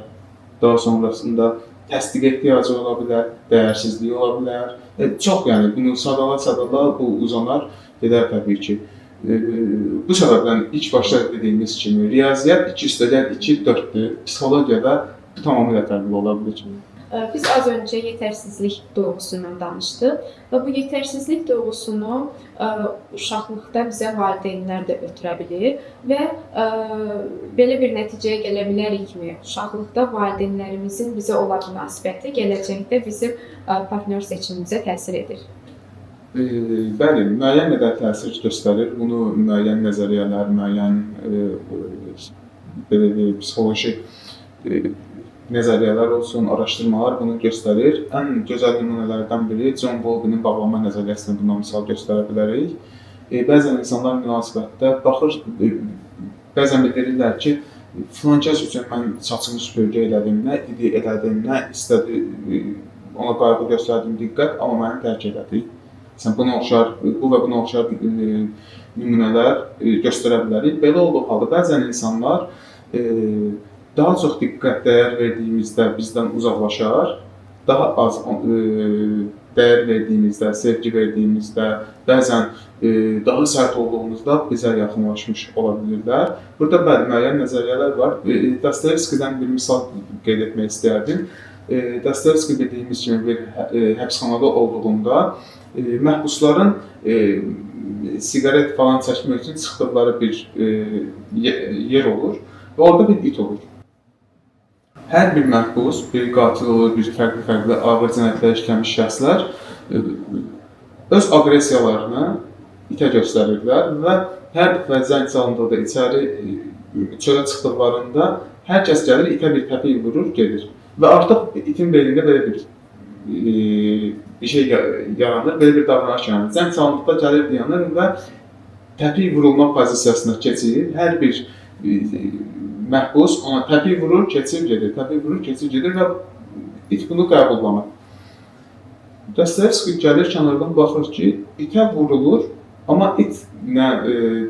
Daha sonrasında təsdiq ehtiyacı ola bilər, dəyərsizliyi ola bilər. Çox yəni bunu sadala bu uzanar gedər təbii ki. Bu səbəbdən ilk başda dediyimiz kimi riyaziyyat 2+2 4-dür. Psixologiyada bu tamamilə fərqli ola bilir. Biz az öncə yetərsizlik duyğusundan danışdıq və bu yetərsizlik duyğusunu uşaqlıqda bizə valideynlər də ötürə bilir və belə bir nəticəyə gələ bilərikmi? Uşaqlıqda valideynlərimizin bizə olan münasibəti gələcəkdə bizim partnyor seçimimizə təsir edir. Bəli, müəyyən qədər təsir göstərir. Bunu müəyyən nəzəriyyələr, müəyyən psixoloji nəzəriyyələr olsun, araşdırmalar bunu göstərir. Ən gözəl nümunələrdən biri John Bowlby'nin bağlanma nəzəriyyəsini buna misal göstərə bilərik. Bəzən insanlar münasibətdə baxır, bəzən bildirirlər ki, filan kəs üçün mən saçımı süpürgə elədim, nə idi elədim, nə istədi, ona qayğı göstərdim, diqqət, amma məni tərk elədi. Sən buna oxşar, bu və buna oxşar nümunələr göstərə bilərik. Belə olduğu halda bəzən insanlar daha çox diqqət, dəyər verdiyimizdə bizdən uzaqlaşar, daha az dəyər verdiyimizdə, sevgi verdiyimizdə, bəzən daha sərt olduğumuzda bizə yaxınlaşmış ola bilirlər. Burada bəli, müəyyən nəzəriyyələr var. Dostoyevskidən bir misal qeyd etmək istəyərdim. Dostoyevski bildiyimiz kimi bir həbsxanada olduğunda məhbusların siqaret falan çəkmək üçün çıxdıqları bir yer olur və orada bir it olur. Hər bir məhbus, bir qatil olur, bir fərqli ağır cinayətlər işləmiş şəxslər öz aqressiyalarını itə göstərirlər və hər dəfə zəng çalındıqda içəri çölə çıxdıqlarında hər kəs gəlir, itə bir təpik vurur, gedir. Və artıq itin belində belə bir şey yaranır, belə bir davranış yaranır. Zəng çalındıqda gəlir, dayanır və təpik vurulma pozisiyasına keçir. Hər bir məhbus ona təpik vurur, keçir, gedir, təpik vurur, keçir, gedir və it bunu qəbullanır. Dostoyevski gəlir, kənardan baxır ki, itə vurulur, amma it nə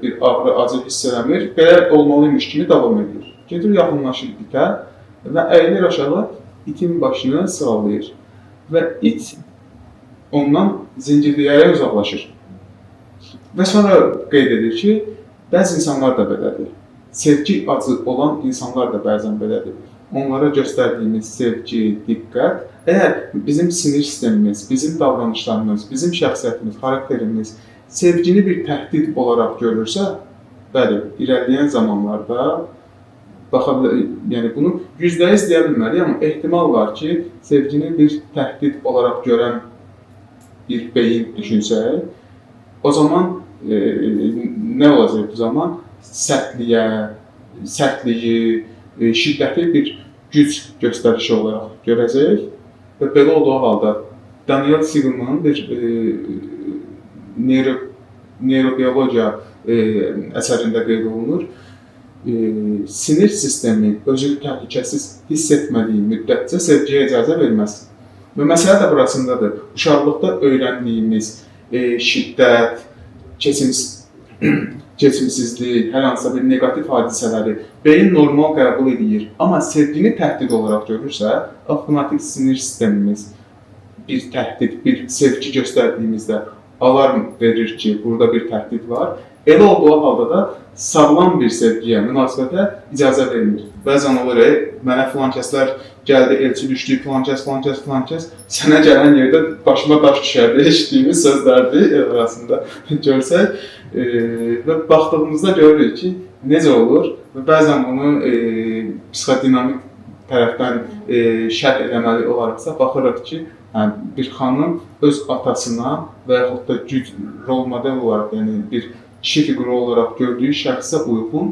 bir ağrı, acı hiss eləmir, belə olmalıymış kimi davam edir. Gedir, yaxınlaşır itə və əyilir aşağı, itin başını sığallayır. Və it ondan zincirləyərək uzaqlaşır. Və sonra qeyd edir ki, bəzi insanlar da belədir. Sevgi acı olan insanlar da bəzən belədir. Onlara göstərdiyimiz sevgi, diqqət, əgər bizim sinir sistemimiz, bizim davranışlarımız, bizim şəxsiyyətimiz, xarakterimiz sevgini bir təhdid olaraq görürsə, bəli, irəliləyən zamanlarda baxa bilər, yəni bunu %100 deyə bilməliyik, amma ehtimal var ki, sevgini bir təhdid olaraq görən bir beyin düşünsək, o zaman nə olacaq bu zaman? Sərtliyi, şiddətli bir güc göstərişi olaraq görəcək və belə olduğu halda Daniel Sigelmanın bir neyrobiologiya əsərində qeyd olunur. Sinir sistemi özünü təhlükəsiz hiss etmədiyi müddətcə sevgiyə icazə verməz. Və məsələ də burasındadır. Uşaqlıqda öyrəndiyimiz şiddət, keçimsizlik, hər hansısa bir neqativ hadisələri beyin normal qəbul edir. Amma sevgini təhdid olaraq görürsə, avtomatik sinir sistemimiz bir təhdid, bir sevgi göstərdiyimizdə alarm verir ki, burada bir təhdid var. Elə olduğu halda da sağlam bir sevgiyə, münasibətə icazə vermir. Bəzən olur, mənə filan kəslər gəldi, elçi düşdü, filan kəs, sənə gələn yerdə başıma daş düşərdi, eşitdiyimiz sözlərdir el arasında görsək. Və baxdığımızda görürük ki, necə olur və bəzən bunu psixodinamik tərəfdən şərh eləməli olaraqsa baxırıq ki, bir xanım öz atasına və yaxud da güc rol model olaraq, yəni bir kişi fiquru olaraq gördüyü şəxsə uyğun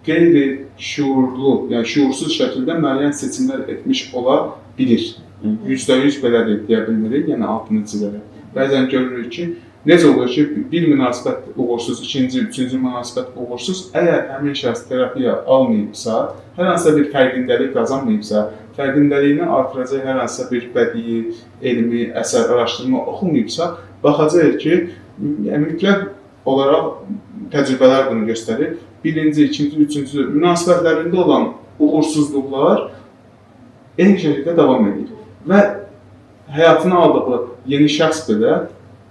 qeyri-şuurlu, yəni şuursuz şəkildə müəyyən seçimlər etmiş ola bilir. %100 belədir deyə bilmirik, yəni altını çizərək. Bəzən görürük ki, necə olur ki, bir münasibət uğursuz, ikinci, üçüncü münasibət uğursuz, əgər həmin şəxs terapiya almayıbsa, hər hansısa bir fərqindəlik qazanmayıbsa, fərqindəliyini artıracaq hər hansısa bir bədii, elmi, əsər, araşdırma oxumayıbsa, baxacaq ki, mütləq olaraq təcrübələr bunu göstərir. Birinci, ikinci, üçüncü münasibətlərində olan uğursuzluqlar eyni şəkildə davam edir. Və həyatına aldığı yeni şəxs belə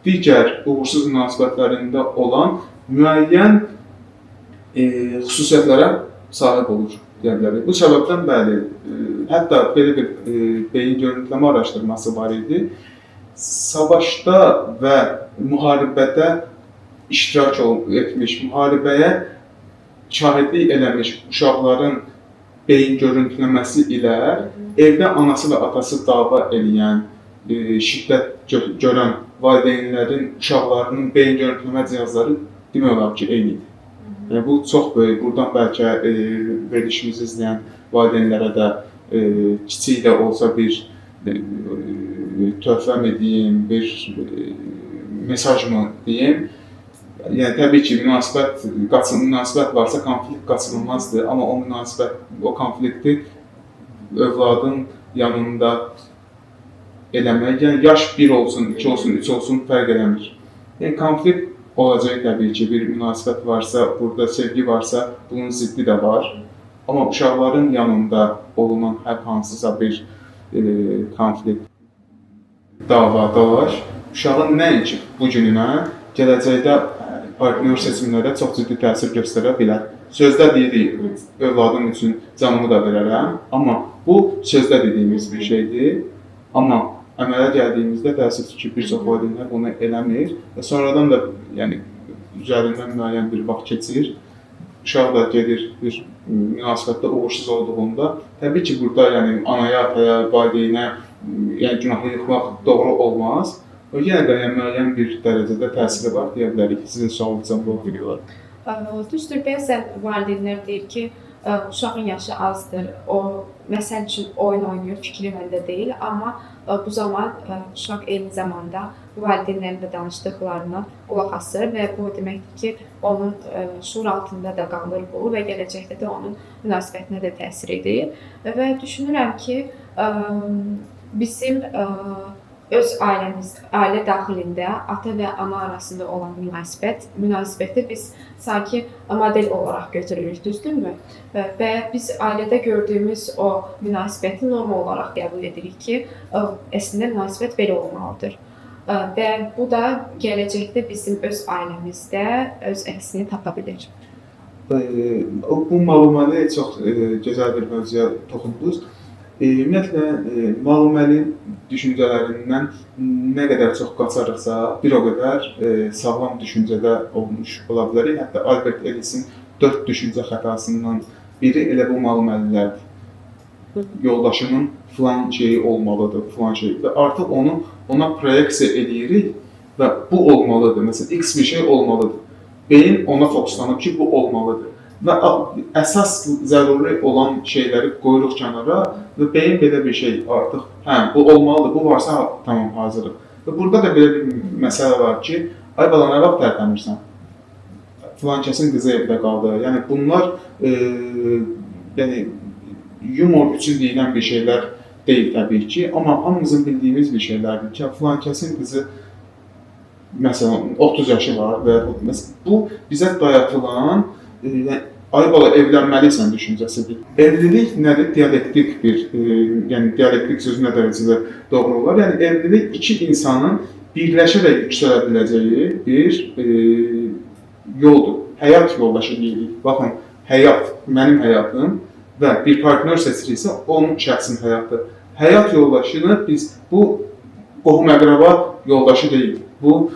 digər uğursuz münasibətlərində olan müəyyən xüsusiyyətlərə sahib olur deyə bilərik. Bu səbəbdən bəli, hətta belə bir beyin görüntüləmə araşdırması var idi. Savaşda və müharibədə iştirak etmiş, müharibəyə şahidlik eləmiş uşaqların beyin görüntüləməsi ilə evdə anası və atası dava eləyən, şiddət görən valideynlərin uşaqlarının beyin görüntüləmə cihazları demək olar ki, eynidir. Yəni, bu çox böyük. Buradan bəlkə verilişimizi izləyən valideynlərə də kiçik də olsa bir töhfə mi deyim, bir mesaj mı deyim. Yəni, təbii ki, münasibət varsa konflikt qaçınılmazdır, amma o konflikti övladın yanında eləmək, yəni yaş 1 olsun, 2 olsun, 3 olsun fərq eləmir. Yəni, konflikt olacaq təbii ki, bir münasibət varsa, burada sevgi varsa, bunun ziddi də var. Amma uşaqların yanında olunan hər hansısa bir konflikt, dava, dalaş, uşağın nəinki bu gününə, gələcəkdə partnyor seçimlərə çox ciddi təsir göstərə bilər. Sözdə deyirik, övladım üçün canımı da verərəm, amma bu sözdə dediyimiz bir şeydir. Amma əmələ gəldiyimizdə təəssüf ki, bir çox valideynlər bunu eləmir və sonradan da yəni, üzərindən müəyyən bir vaxt keçir. Uşaq da gedir bir münasibətdə uğursuz olduğunda, təbii ki, burada yəni, anaya, ataya, valideynə yəni, günahı yıxmaq doğru olmaz. O yenə də yəni, müəyyən bir dərəcədə təsiri var deyə bilərik. Sizin sualınızdan bu biliyorlar. Düzdür, bəzən valideynlər deyir ki, uşağın yaşı azdır, o məsəl üçün oyun oynayır, fikri məndə deyil, amma bu zaman uşaq eyni zamanda valideynlərlə danışdıqlarına qulaq asır və bu deməkdir ki, onun şuur altında da qalır bu və gələcəkdə də onun münasibətinə də təsir edir. Və düşünürəm ki, bizim öz ailə daxilində ata və ana arasında olan münasibəti biz sanki model olaraq götürürük, düzdürmü? Və biz ailədə gördüyümüz o münasibəti normal olaraq qəbul edirik ki, əslində münasibət belə olmalıdır. və bu da gələcəkdə bizim öz ailəmizdə öz əksini tapa bilər. Bu məluməli çox gözəl bir mövzuya toxundunuz. Ümumiyyətlə, məluməli düşüncələrindən nə qədər çox qaçarıqsa, bir o qədər sağlam düşüncədə olmuş ola bilərik. Hətta Albert Ellisin 4 düşüncə xətasından biri elə bu məluməlilərdir. Yoldaşının filan şeyi olmalıdır, filan şey. Və artıq ona proyeksiya edirik və bu olmalıdır. Məsələn, X bir şey olmalıdır. Beyin ona fokuslanıb ki, bu olmalıdır. Və əsas zəruri olan şeyləri qoyuruq kənara və beyin belə bir şey artıq, bu olmalıdır, bu varsa tamam, hazırıq. Və burada da belə bir məsələ var ki, ay bala, nə vaxt tərpənirsən? Filan kəsin qızı evdə qaldı. Yəni bunlar yumor üçün deyilən bir şeylər deyil təbii ki, amma hamımızın bildiyimiz bir şeylərdir ki, filan kəsin qızı məsələn 30 yaşı var və bu bizə dayatılan ay bala evlənməlisən düşüncəsidir. Evlilik nədir? Dialektik bir, yəni dialektik sözü nə dərəcədə doğru olar? Yəni evlilik iki insanın birləşərək yüksələ biləcəyi bir yoldur. Həyat yoldaşı deyirik. Baxın, həyat mənim həyatım və bir partner seçiriksə onun şəxsin həyatı. Həyat yoldaşını biz bu qohum-əqrəba yoldaşı deyil. Bu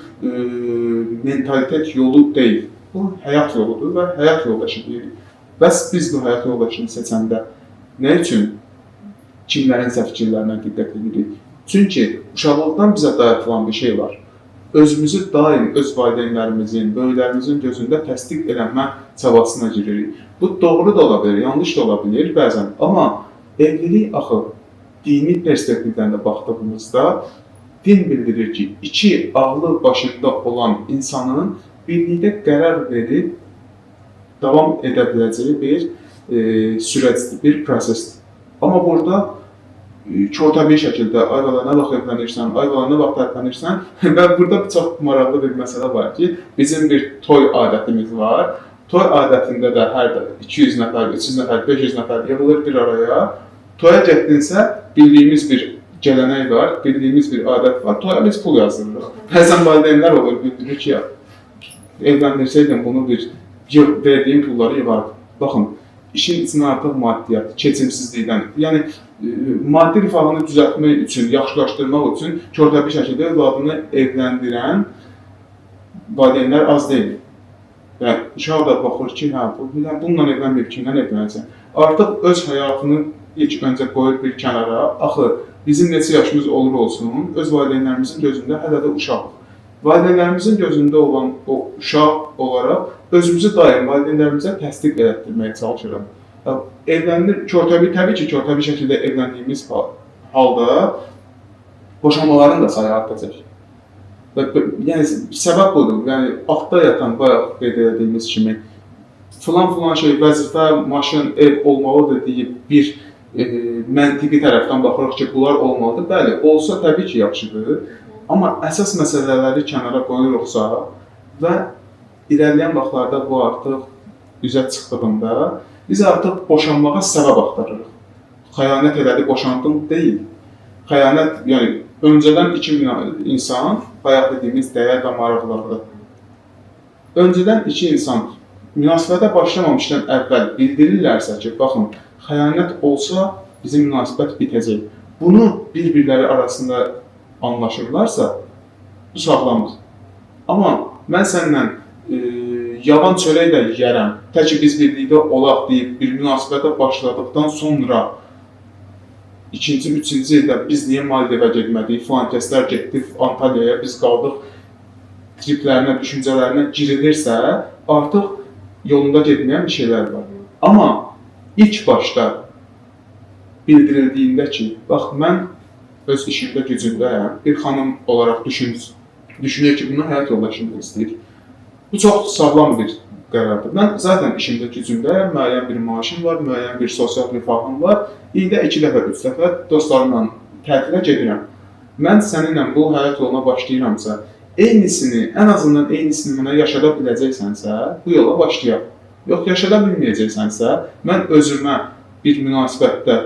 mentalitet yolu deyil. Bu həyat yoludur və həyat yoldaşı deyirik. Bəs biz bu həyat yoldaşını seçəndə nə üçün kimlərinsə fikirlərinə diqqət edirik? Çünki uşaqlıqdan bizə dayatılan bir şey var. Özümüzü daim öz valideynlərimizin, böyüklərimizin gözündə təsdiq eləmə çabasına giririk. Bu doğru da ola bilər, yanlış da ola bilər bəzən. Amma evlilik axı dini perspektivdən də baxdığımızda din bildirir ki, iki ağlı başında olan insanın birlikdə qərar verib davam edə biləcəyi bir sürəcdir, bir prosesdir. Amma burada körtəbii şəkildə ay bala nə vaxt evlənirsən, ay bala nə vaxt tərpənirsən və burada çox maraqlı bir məsələ var ki, bizim bir toy adətimiz var. Toy adətində də hər 200 nəfər, 300 nəfər, 500 nəfər yığılır bir araya. Toya getdinsə bildiyimiz bir gələnek var, bildiyimiz bir adət var. Toya biz pul yazdırırıq. Bəzən valideynlər olur, bildirir ki, evləndirsəydin bunu verdiyim pulları yığardım. Baxın, işin içində artıq maddiyyat, keçimsizlikdən, yəni maddi rifahını düzəltmək üçün, yaxşılaşdırmaq üçün körtəbii şəkildə övladını evləndirən valideynlər az deyil. Və uşaq da baxır ki, bununla evlənməyib kimdən evlənəcək? Artıq öz həyatını ilk öncə qoyur bir kənara, axı bizim neçə yaşımız olur olsun, öz valideynlərimizin gözündə hələ də uşaqdır. Valideynlərimizin gözündə olan o uşaq olaraq özümüzü daim valideynlərimizə təsdiq elətdirməyə çalışırıq. Təbii ki, körtəbii şəkildə evləndiyimiz halda boşanmaların da sayı artacaq. Yəni, səbəb budur. Yəni, altda yatan, bayaq qeyd edildiyimiz kimi, filan şey, vəzifə, maşın, ev olmalıdır deyib bir məntiqi tərəfdən baxırıq ki, bunlar olmalıdır. Bəli, olsa təbii ki, yaxşıdır. Amma əsas məsələləri kənara qoyuruqsa və irəliləyən vaxtlarda bu artıq üzə çıxdığında biz artıq boşanmağa səbəb axtarırıq. Xəyanət elədi, boşandım deyil. Xəyanət, yəni öncədən iki insan, bayaq dediyimiz dəyər və maraqlardır. Öncədən iki insan münasibətə başlamamışdan əvvəl bildirirlərsə ki, baxın, xəyanət olsa bizim münasibət bitəcək. Bunu bir-birləri arasında anlaşırlarsa, bu sağlamdır. Amma mən səndən yavan çörək də yiyərəm, tək ki biz birlikdə olaq deyib bir münasibətə başladıqdan sonra ikinci, üçüncü ildə biz niyə Maldivə getmədik, filan kəslər getdi Antalyaya, biz qaldıq triplərinə, düşüncələrinə girilirsə, artıq yolunda getməyən bir şeylər var. Amma ilk başda bildirildiyində ki, bax, mən öz işimdə gücündəyəm, bir xanım olaraq düşünür ki, bunu həyat yoldaşımda istəyir. Bu çox sağlam bir qərardır. Mən zaten işimdə gücündəyəm, müəyyən bir maaşım var, müəyyən bir sosial rifahım var. İldə 2 dəfə, 3 dəfə dostlarımla tətilə gedirəm. Mən səninlə bu həyat yoluna başlayıramsa, eynisini, ən azından eynisini mənə yaşada biləcəksənsə, bu yola başlayaq. Yox, yaşada bilməyəcəksənsə, mən özümə bir münasibətdə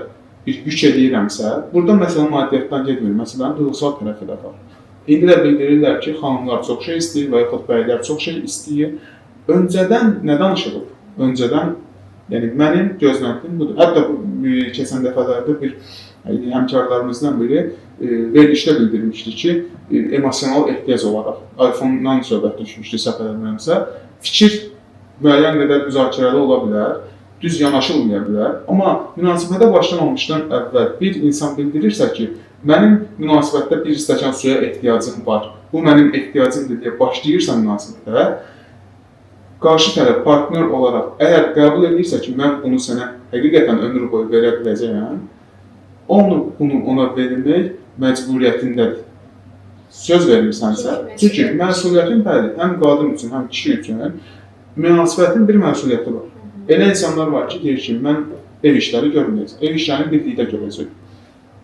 bir yük edirəmsə, burada məsələn maddiyyatdan getmir, məsələn, duyğusal tərəfi də var. İndi də bildirirlər ki, xanımlar çox şey istəyir və yaxud bəylər çox şey istəyir. Öncədən nə danışılıb? Öncədən, yəni mənim gözləntim budur. Hətta keçən dəfələrdə bir həmkarlarımızdan biri verilişdə bildirmişdi ki, emosional ehtiyac olaraq iPhone-dan söhbət düşmüşdü səhv eləmirəmsə, fikir müəyyən qədər müzakirəli ola bilər, düz yanaşılmaya bilər. Amma münasibətə başlamamışdan əvvəl bir insan bildirirsə ki, mənim münasibətdə bir stəkan suya ehtiyacım var, bu mənim ehtiyacımdır deyə başlayırsa münasibətə, qarşı tərəf partner olaraq əgər qəbul edirsə ki, mən bunu sənə həqiqətən ömür boyu verə biləcəyəm, bunu ona vermək məcburiyyətindədir. Söz verirsənsə, çünki məsuliyyətin bəli, həm qadın üçün, həm kişi üçün münasibətin bir məsuliyyəti var. Elə insanlar var ki, deyir ki, mən ev işləri görməyəcəm, ev işlərini birlikdə görəcək.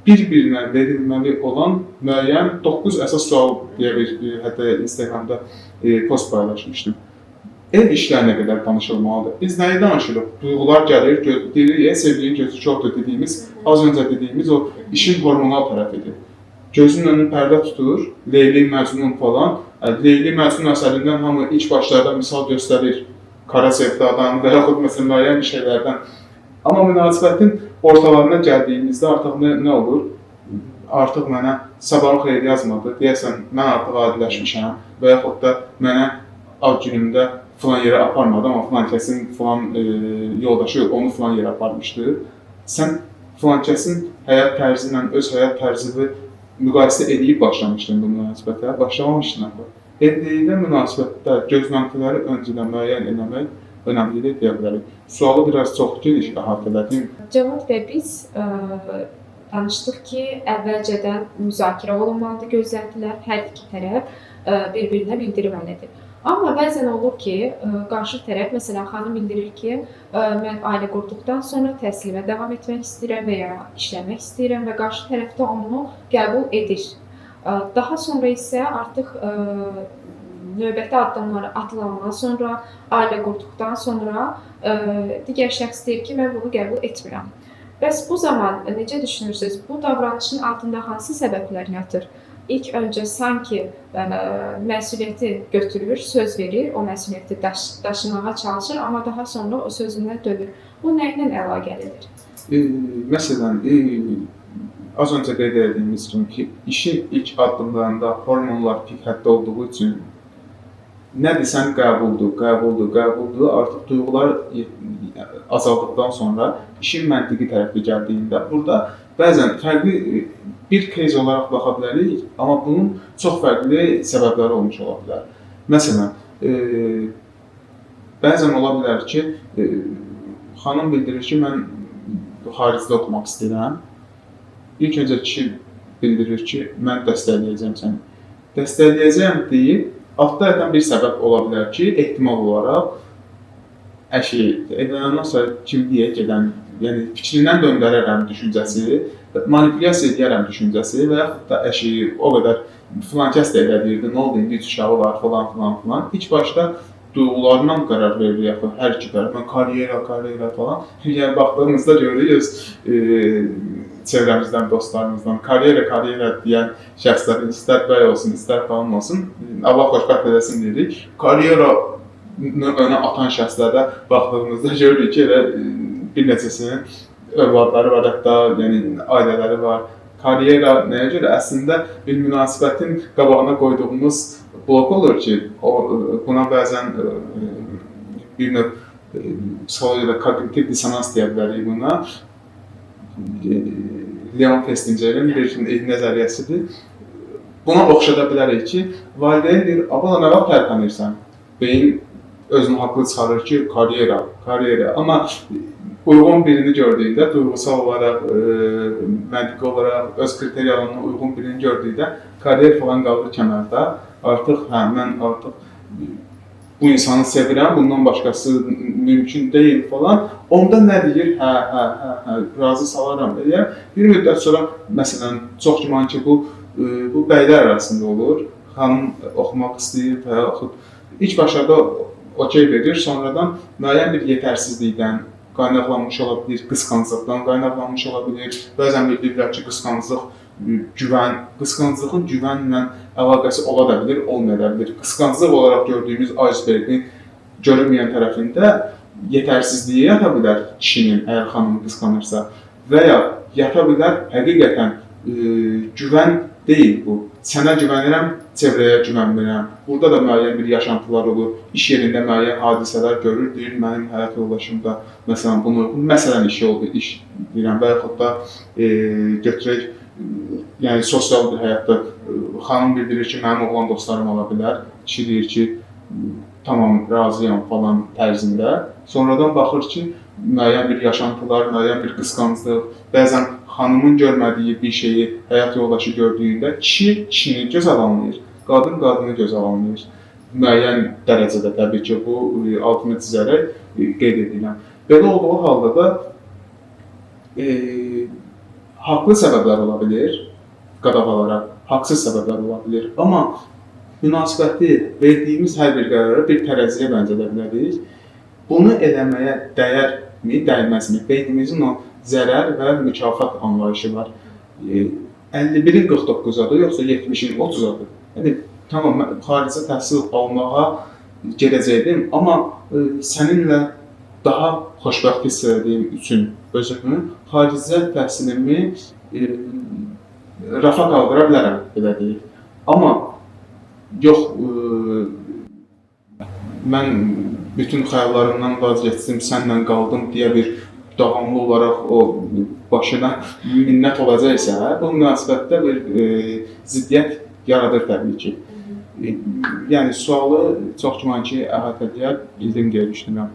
Bir-birinə verilməli olan müəyyən 9 əsas sual deyə bir, hətta Instagramda post paylaşmışdım. Ev işlərinə qədər danışılmalıdır. Biz nəyi danışırıq? Duyğular gəlir, deyirik, sevginin gözü çoxdur dediyimiz, az öncə dediyimiz o işin hormonal tərəfidir. Gözünün önünü pərdə tutur, Leyli Məcnun falan. Leyli Məcnun əsərindən hamı ilk başlarda misal göstərir. Kara sevdadan və yaxud məsələn müəyyən bir şeylərdən. Amma münasibətin ortalarına gəldiyimizdə artıq nə olur? Artıq mənə sabahın xeyri yazmadı, deyəsən mən artıq adiləşmişəm və yaxud da mənə ad günümdə filan yerə aparmadı, amma filan kəsin filan yoldaşı onu filan yerə aparmışdı. Sən filan kəsin həyat tərzi ilə öz həyat tərzini müqayisə edib başlamışdın bu münasibətə, başlamamışdın axı. Evlilikdə münasibətdə gözləntiləri öncədən müəyyən etmək önəmlidir deyə bilərik. Sualı biraz çox geniş əhatə elədim. Cavab və biz danışdıq ki, əvvəlcədən müzakirə olunmalıdır gözləntilər, hər iki tərəf bir-birinə bildirməlidir. Amma bəzən olur ki, qarşı tərəf, məsələn, xanım bildirir ki, mən ailə qurduqdan sonra təhsilimə davam etmək istəyirəm və ya işləmək istəyirəm və qarşı tərəf də onu qəbul edir. Daha sonra isə artıq növbəti addımları atılandan sonra, ailə qurduqdan sonra digər şəxs deyir ki, mən bunu qəbul etmirəm. Bəs bu zaman necə düşünürsünüz? Bu davranışın altında hansı səbəblər yatır? İlk öncə sanki məsuliyyəti götürür, söz verir, o məsuliyyəti daşımağa çalışır, amma daha sonra o sözündən dönür. Bu nə ilə əlaqəlidir? Məsələn, az öncə qeyd etdiyimiz kimi ki, işin ilk addımlarında hormonlar pik həddə olduğu üçün nə desən qəbuldur, artıq duyğular azaldıqdan sonra işin məntiqi tərəfi gəldiyində burada bəzən fərqli bir case olaraq baxa bilərik, amma bunun çox fərqli səbəbləri olmuş ola bilər. Məsələn, bəzən ola bilər ki, xanım bildirir ki, mən xaricdə oxumaq istəyirəm. İlk öncə kişi bildirir ki, mən dəstəkləyəcəm səni. Dəstəkləyəcəm deyib, altda yatan bir səbəb ola bilər ki, ehtimal olaraq evlənəndən sonra kimliyə gedən, yəni fikrindən döndərərəm düşüncəsi, manipulyasiya edərəm düşüncəsi və yaxud da əşi o qədər filan kəs də eləyirdi, nə oldu, indi 3 uşağı var, falan. İlk başda duyğularından qərar verir, yaxud hər iki tərəfdən karyera falan. Yəni baxdığımızda görürük, çevrəmizdən, dostlarımızdan karyera deyən şəxslərin istər bəy olsun, istər falan olsun, Allah xoşbəxt edəsin deyirik. Karyera önə atan şəxslərdə baxdığımızda görürük ki, bir neçəsinin övladları var, hətta yəni ailələri var. Karyera nəyə görə? Əslində bir münasibətin qabağına qoyduğumuz blok olur ki, buna bəzən bir növ psixologiyada kognitiv dissonans deyə bilərik buna. Leon Festingerin bir nəzəriyyəsidir. Buna oxşada bilərik ki, valideyn deyir, abala nə vaxt tərpənirsən? Beyin özünü haqlı çıxarır ki, karyera. Amma uyğun birini gördüyündə, duyğusal olaraq, məntiqi olaraq, öz kriteriyalarına uyğun birini gördüyündə karyer falan qalır kənarda. Artıq, mən artıq bu insanı sevirəm, bundan başqası mümkün deyil falan. Onda nə deyir? Razı salaram deyir. Bir müddət sonra, məsələn, çox güman ki, bu bəylər arasında olur. Xanım oxumaq istəyir və yaxud ilk başlarda okey verir, sonradan müəyyən bir yetərsizlikdən qaynaqlanmış ola bilir, qısqanclıqdan qaynaqlanmış ola bilir. Bəzən bildirlər ki, qısqanclıq, qısqanclığın güvənlə əlaqəsi ola da bilir, olmaya da bilir. Qısqanclıq olaraq gördüyümüz icebergin görünməyən tərəfində yetərsizliyi yata bilər kişinin, əgər xanımı qısqanırsa və ya yata bilər həqiqətən güvən deyil bu. Sənə güvənirəm, çevrəyə güvənmirəm. Burada da müəyyən bir yaşantılar olur. İş yerində müəyyən hadisələr görür, deyir, mənim həyat yoldaşım da məsələn bunu, məsələn işi oldu, iş deyirəm və yaxud da götürək, yəni sosial bir həyatda xanım bildirir ki, mənim oğlan dostlarım ola bilər. Kişi deyir ki, tamam, razıyam falan tərzində. Sonradan baxır ki, müəyyən bir yaşantılar, müəyyən bir qısqanclıq, bəzən xanımın görmədiyi bir şeyi həyat yoldaşı gördüyündə kişi kişini göz alanlayır, qadın qadını göz alanlayır. Müəyyən dərəcədə təbii ki, bu altını çizərək qeyd edirəm. Belə olduğu halda da haqlı səbəblər ola bilir, qadağalara, haqsız səbəblər ola bilir. Amma münasibəti verdiyimiz hər bir qərara bir tərəziyə bənzədə bilərik. Bunu eləməyə dəyərmi, dəyməzmi? Beynimizin o zərər və mükafat anlayışı var. 51-in 49-adır, yoxsa 70-in 30-adır. Yəni, tamam, mən xaricə təhsil almağa gedəcəkdim, amma səninlə daha xoşbəxt hiss edədiyim üçün özümü xaricə təhsilimi rafa qaldıra bilərəm, belə deyil. Amma yox, mən bütün xəyallarımdan vazgeçdim, sənlə qaldım deyə bir davamlı olaraq o başına minnət olacaqsa, bu münasibətdə bir ziddiyyət yaradır təbii ki. Yəni sualı çox güman ki, əhatə edə bildim deyə düşünürəm.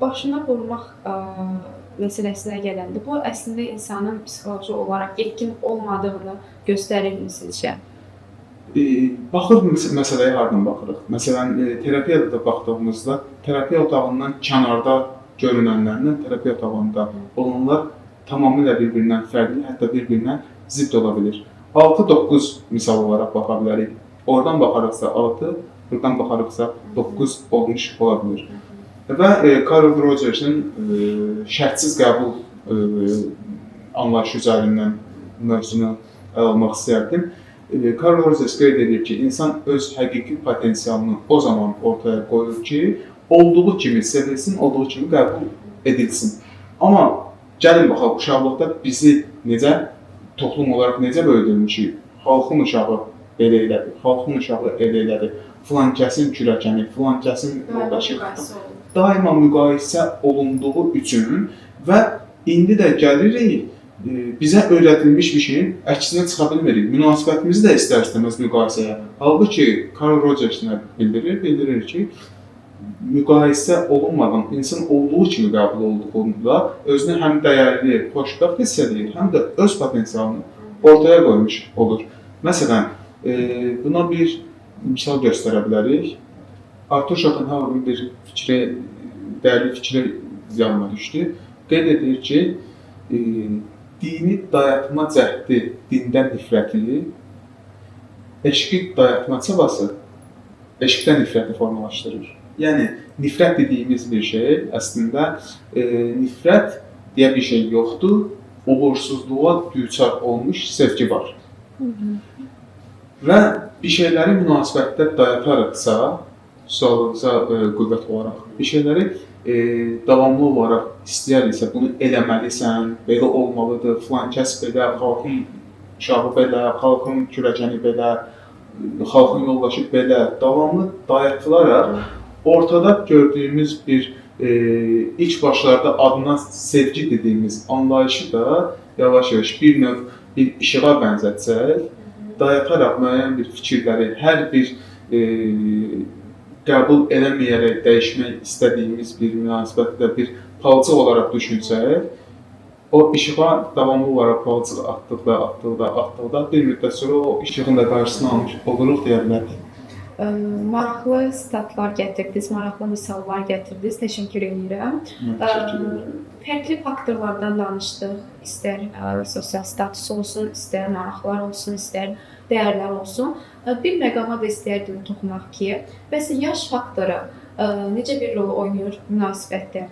Başına vurmaq məsələsinə gələndə, bu əslində insanın psixoloji olaraq yetkin olmadığını göstərirmi sizcə? Baxır məsələyə hardan baxırıq? Məsələn, terapiyada da baxdığımızda, terapiya otağından kənarda görünənlərlə terapiya otağında olanlar tamamilə bir-birindən fərqli, hətta bir-birinə zidd ola bilir. 6-9 misal olaraq baxa bilərik. Oradan baxarıqsa 6, buradan baxarıqsa 9 olmuş ola bilir. Və Carl Rogers'ın şərtsiz qəbul anlayışı üzərindən mövzunu almaq istərdim. Carl Rogers qeyd edir ki, insan öz həqiqi potensialını o zaman ortaya qoyur ki, olduğu kimi sevilsin, olduğu kimi qəbul edilsin. Amma gəlin baxaq, uşaqlıqda bizi necə, toplum olaraq necə böyüdülmüşük? Xalqın uşağı belə elədi, xalqın uşağı elə elədi, filan kəsin kürəkəni, filan kəsin yoldaşı. Daima müqayisə olunduğu üçün və indi də gəlirik, bizə öyrədilmiş bir şeyin əksinə çıxa bilmirik. Münasibətimizi də istər-istəməz müqayisəyə. Halbuki Carl Rogers nə bildirir ki, müqayisə olunmadan insan olduğu kimi qəbul olduğunda özünü həm dəyərli, xoşbəxt hiss edir, həm də öz potensialını ortaya qoymuş olur. Məsələn, buna bir misal göstərə bilərik. Arthur Schopenhauer'ın bir dəyərli fikri yanıma düşdü. Qeyd edir ki, dini dayatma cəhdi dindən nifrəti, eşqi dayatma çabası eşqdən nifrəti formalaşdırır. Yəni, nifrət dediyimiz bir şey, əslində nifrət deyə bir şey yoxdur, uğursuzluğa düçar olmuş sevgi var. Və bir şeyləri münasibətdə dayatarıqsa, sualınıza qüvvət olaraq, bir şeyləri davamlı olaraq istəyəriksə, bunu eləməlisən, belə olmalıdır, filan kəs belə, xalqın uşağı belə, xalqın kürəkəni belə, xalqın yoldaşı belə, davamlı dayatılaraq ortada gördüyümüz bir ilk başlarda adına sevgi dediyimiz anlayışı da yavaş-yavaş bir növ bir işığa bənzətsək, dayataraq müəyyən bir fikirləri, hər bir qəbul eləməyərək dəyişmək istədiyimiz bir münasibətdə bir palçıq olaraq düşünsək, o işığa davamlı olaraq palçıq atdıqda bir müddət sonra o işığın da qarşısını almış oluruq deyə bilərik. Maraqlı statlar gətirdiniz, maraqlı misallar gətirdiniz. Təşəkkür edirəm. Fərqli faktorlardan danışdıq. İstər sosial status olsun, istər maraqlar olsun, istər dəyərlər olsun. Bir məqama da istərdim toxunmaq ki, bəs yaş faktoru necə bir rol oynayır münasibətdə?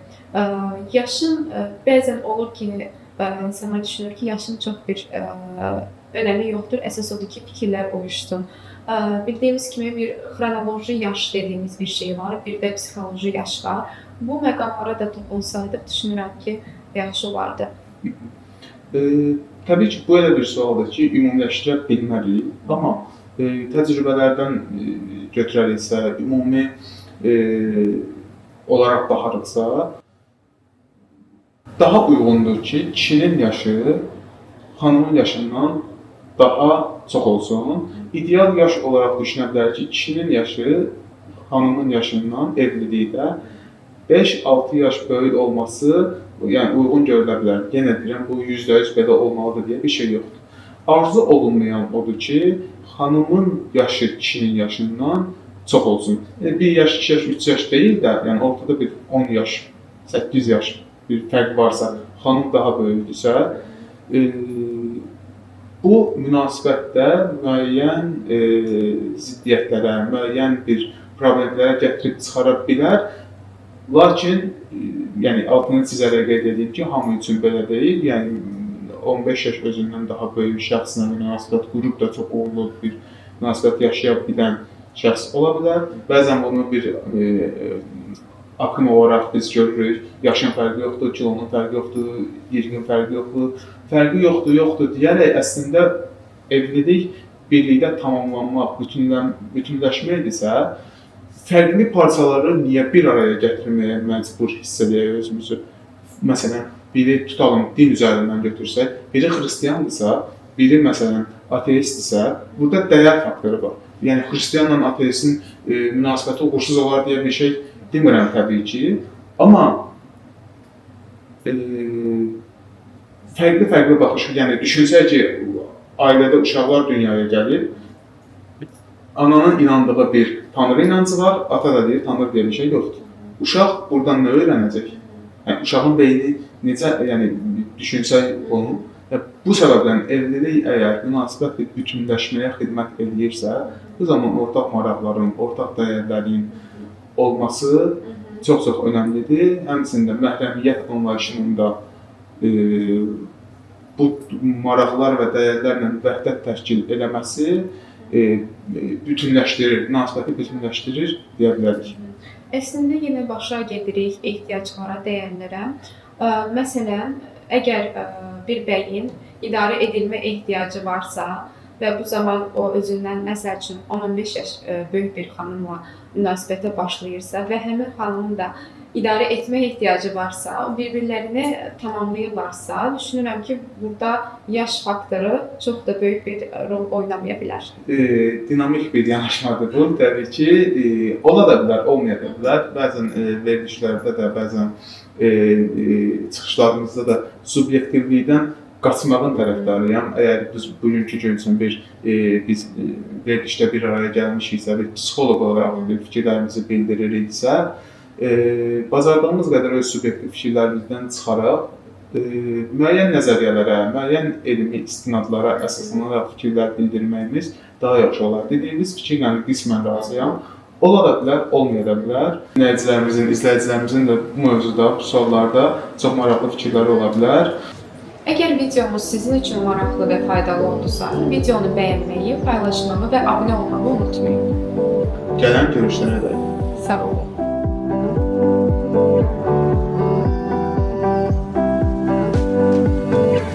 Yaşın bəzən olur ki, insanlar düşünür ki, yaşın çox bir önəmi yoxdur. Əsas odur ki, fikirlər uyuşsun. Bildiyimiz kimi bir xronoloji yaş dediyimiz bir şey var, bir də psixoloji yaş var. Bu məqamlara da toxunsaydıq, düşünürəm ki, yaxşı olardı. Təbii ki, bu elə bir sualdır ki, ümumiləşdirə bilmərik, amma təcrübələrdən götürəriksə, ümumi olaraq baxarıqsa, daha uyğundur ki, kişinin yaşı xanımın yaşından daha çox olsun. İdeal yaş olaraq düşünə bilər ki, kişinin yaşı xanımın yaşından evlilikdə 5-6 yaş böyük olması yəni uyğun görülə bilər. Yenə deyirəm, bu %100 belə olmalıdır deyə bir şey yoxdur. Arzu olunmayan odur ki, xanımın yaşı kişinin yaşından çox olsun. 1 yaş, 2 yaş, 3 yaş deyil də, yəni ortada bir 10 yaş, 8 yaş bir fərq varsa, xanım daha böyükdürsə, bu münasibətdə müəyyən ziddiyyətlərə, müəyyən bir problemlərə gətirib çıxara bilər. Lakin, yəni altını çizərək qeyd edeyim ki, hamı üçün belə deyil. Yəni 15 yaş özündən daha böyük şəxslə münasibət qurub da çox uğurlu bir münasibət yaşaya bilən şəxs ola bilər. Bəzən bunu bir akım olaraq biz görürük. Yaşın fərqi yoxdur, kilonun fərqi yoxdur, yerinin fərqi yoxdur. Fərqi yoxdur deyərək əslində evlilik birlikdə tamamlanmaq, bütünləşməkdirsə, fərqli parçaları niyə bir araya gətirməyə məcbur hiss edək özümüzü? Məsələn, biri tutalım din üzərindən götürsək, biri xristiandırsa, biri məsələn ateistdirsə, burada dəyər faktoru var. Yəni xristianla ateistin münasibəti uğursuz olar deyə bir şey demirəm təbii ki, amma fərqli baxış, yəni düşünsək ki, ailədə uşaqlar dünyaya gəlir, ananın inandığı bir tanrı inancı var, ata da deyir, tanrı deyə bir şey yoxdur. Uşaq buradan nə öyrənəcək? Yəni, uşağın beyni necə, yəni düşünsək onu, bu səbəbdən evlilik əgər münasibət bir bütünləşməyə xidmət edirsə, bu zaman ortaq maraqların, ortaq dəyərlərin olması çox-çox önəmlidir. Həmçində məhrəmiyyət anlayışının da bu maraqlar və dəyərlərlə vəhdət təşkil eləməsi bütünləşdirir, münasibəti bütünləşdirir deyə bilərik. Əslində yenə başa gedirik ehtiyaclara, dəyərlərə. Məsələn, əgər bir bəyin idarə edilmə ehtiyacı varsa və bu zaman o özündən məsəl üçün 15 yaş böyük bir xanımla münasibətə başlayırsa və həmin xanımın da idarə etmə ehtiyacı varsa, bir-birlərini tamamlayırlarsa, düşünürəm ki, burada yaş faktoru çox da böyük bir rol oynamaya bilər. Dinamik bir yanaşmadır bu, təbii ki, ola da bilər, olmaya da bilər. Bəzən verilişlərdə də, bəzən çıxışlarımızda da subyektivlikdən qaçmağın tərəfdarıyam. Əgər biz bugünkü gün üçün biz verilişdə bir araya gəlmişiksə, bir psixoloq olaraq fikirlərimizi bildiririksə, bacardığımız qədər öz subyektiv fikirlərimizdən çıxaraq, müəyyən nəzəriyyələrə, müəyyən elmi istinadlara əsaslanaraq fikirlər bildirməyimiz daha yaxşı olar. Dediyimiz fikirlə qismən razıyam. Ola da bilər, olmaya da bilər. İzləyicilərimizin də bu mövzuda, bu suallarda çox maraqlı fikirləri ola bilər. Əgər videomuz sizin üçün maraqlı və faydalı oldusa, videonu bəyənməyi, paylaşmağı və abunə olmağı unutmayın. Gələn görüşlərə dək. Sağ olun.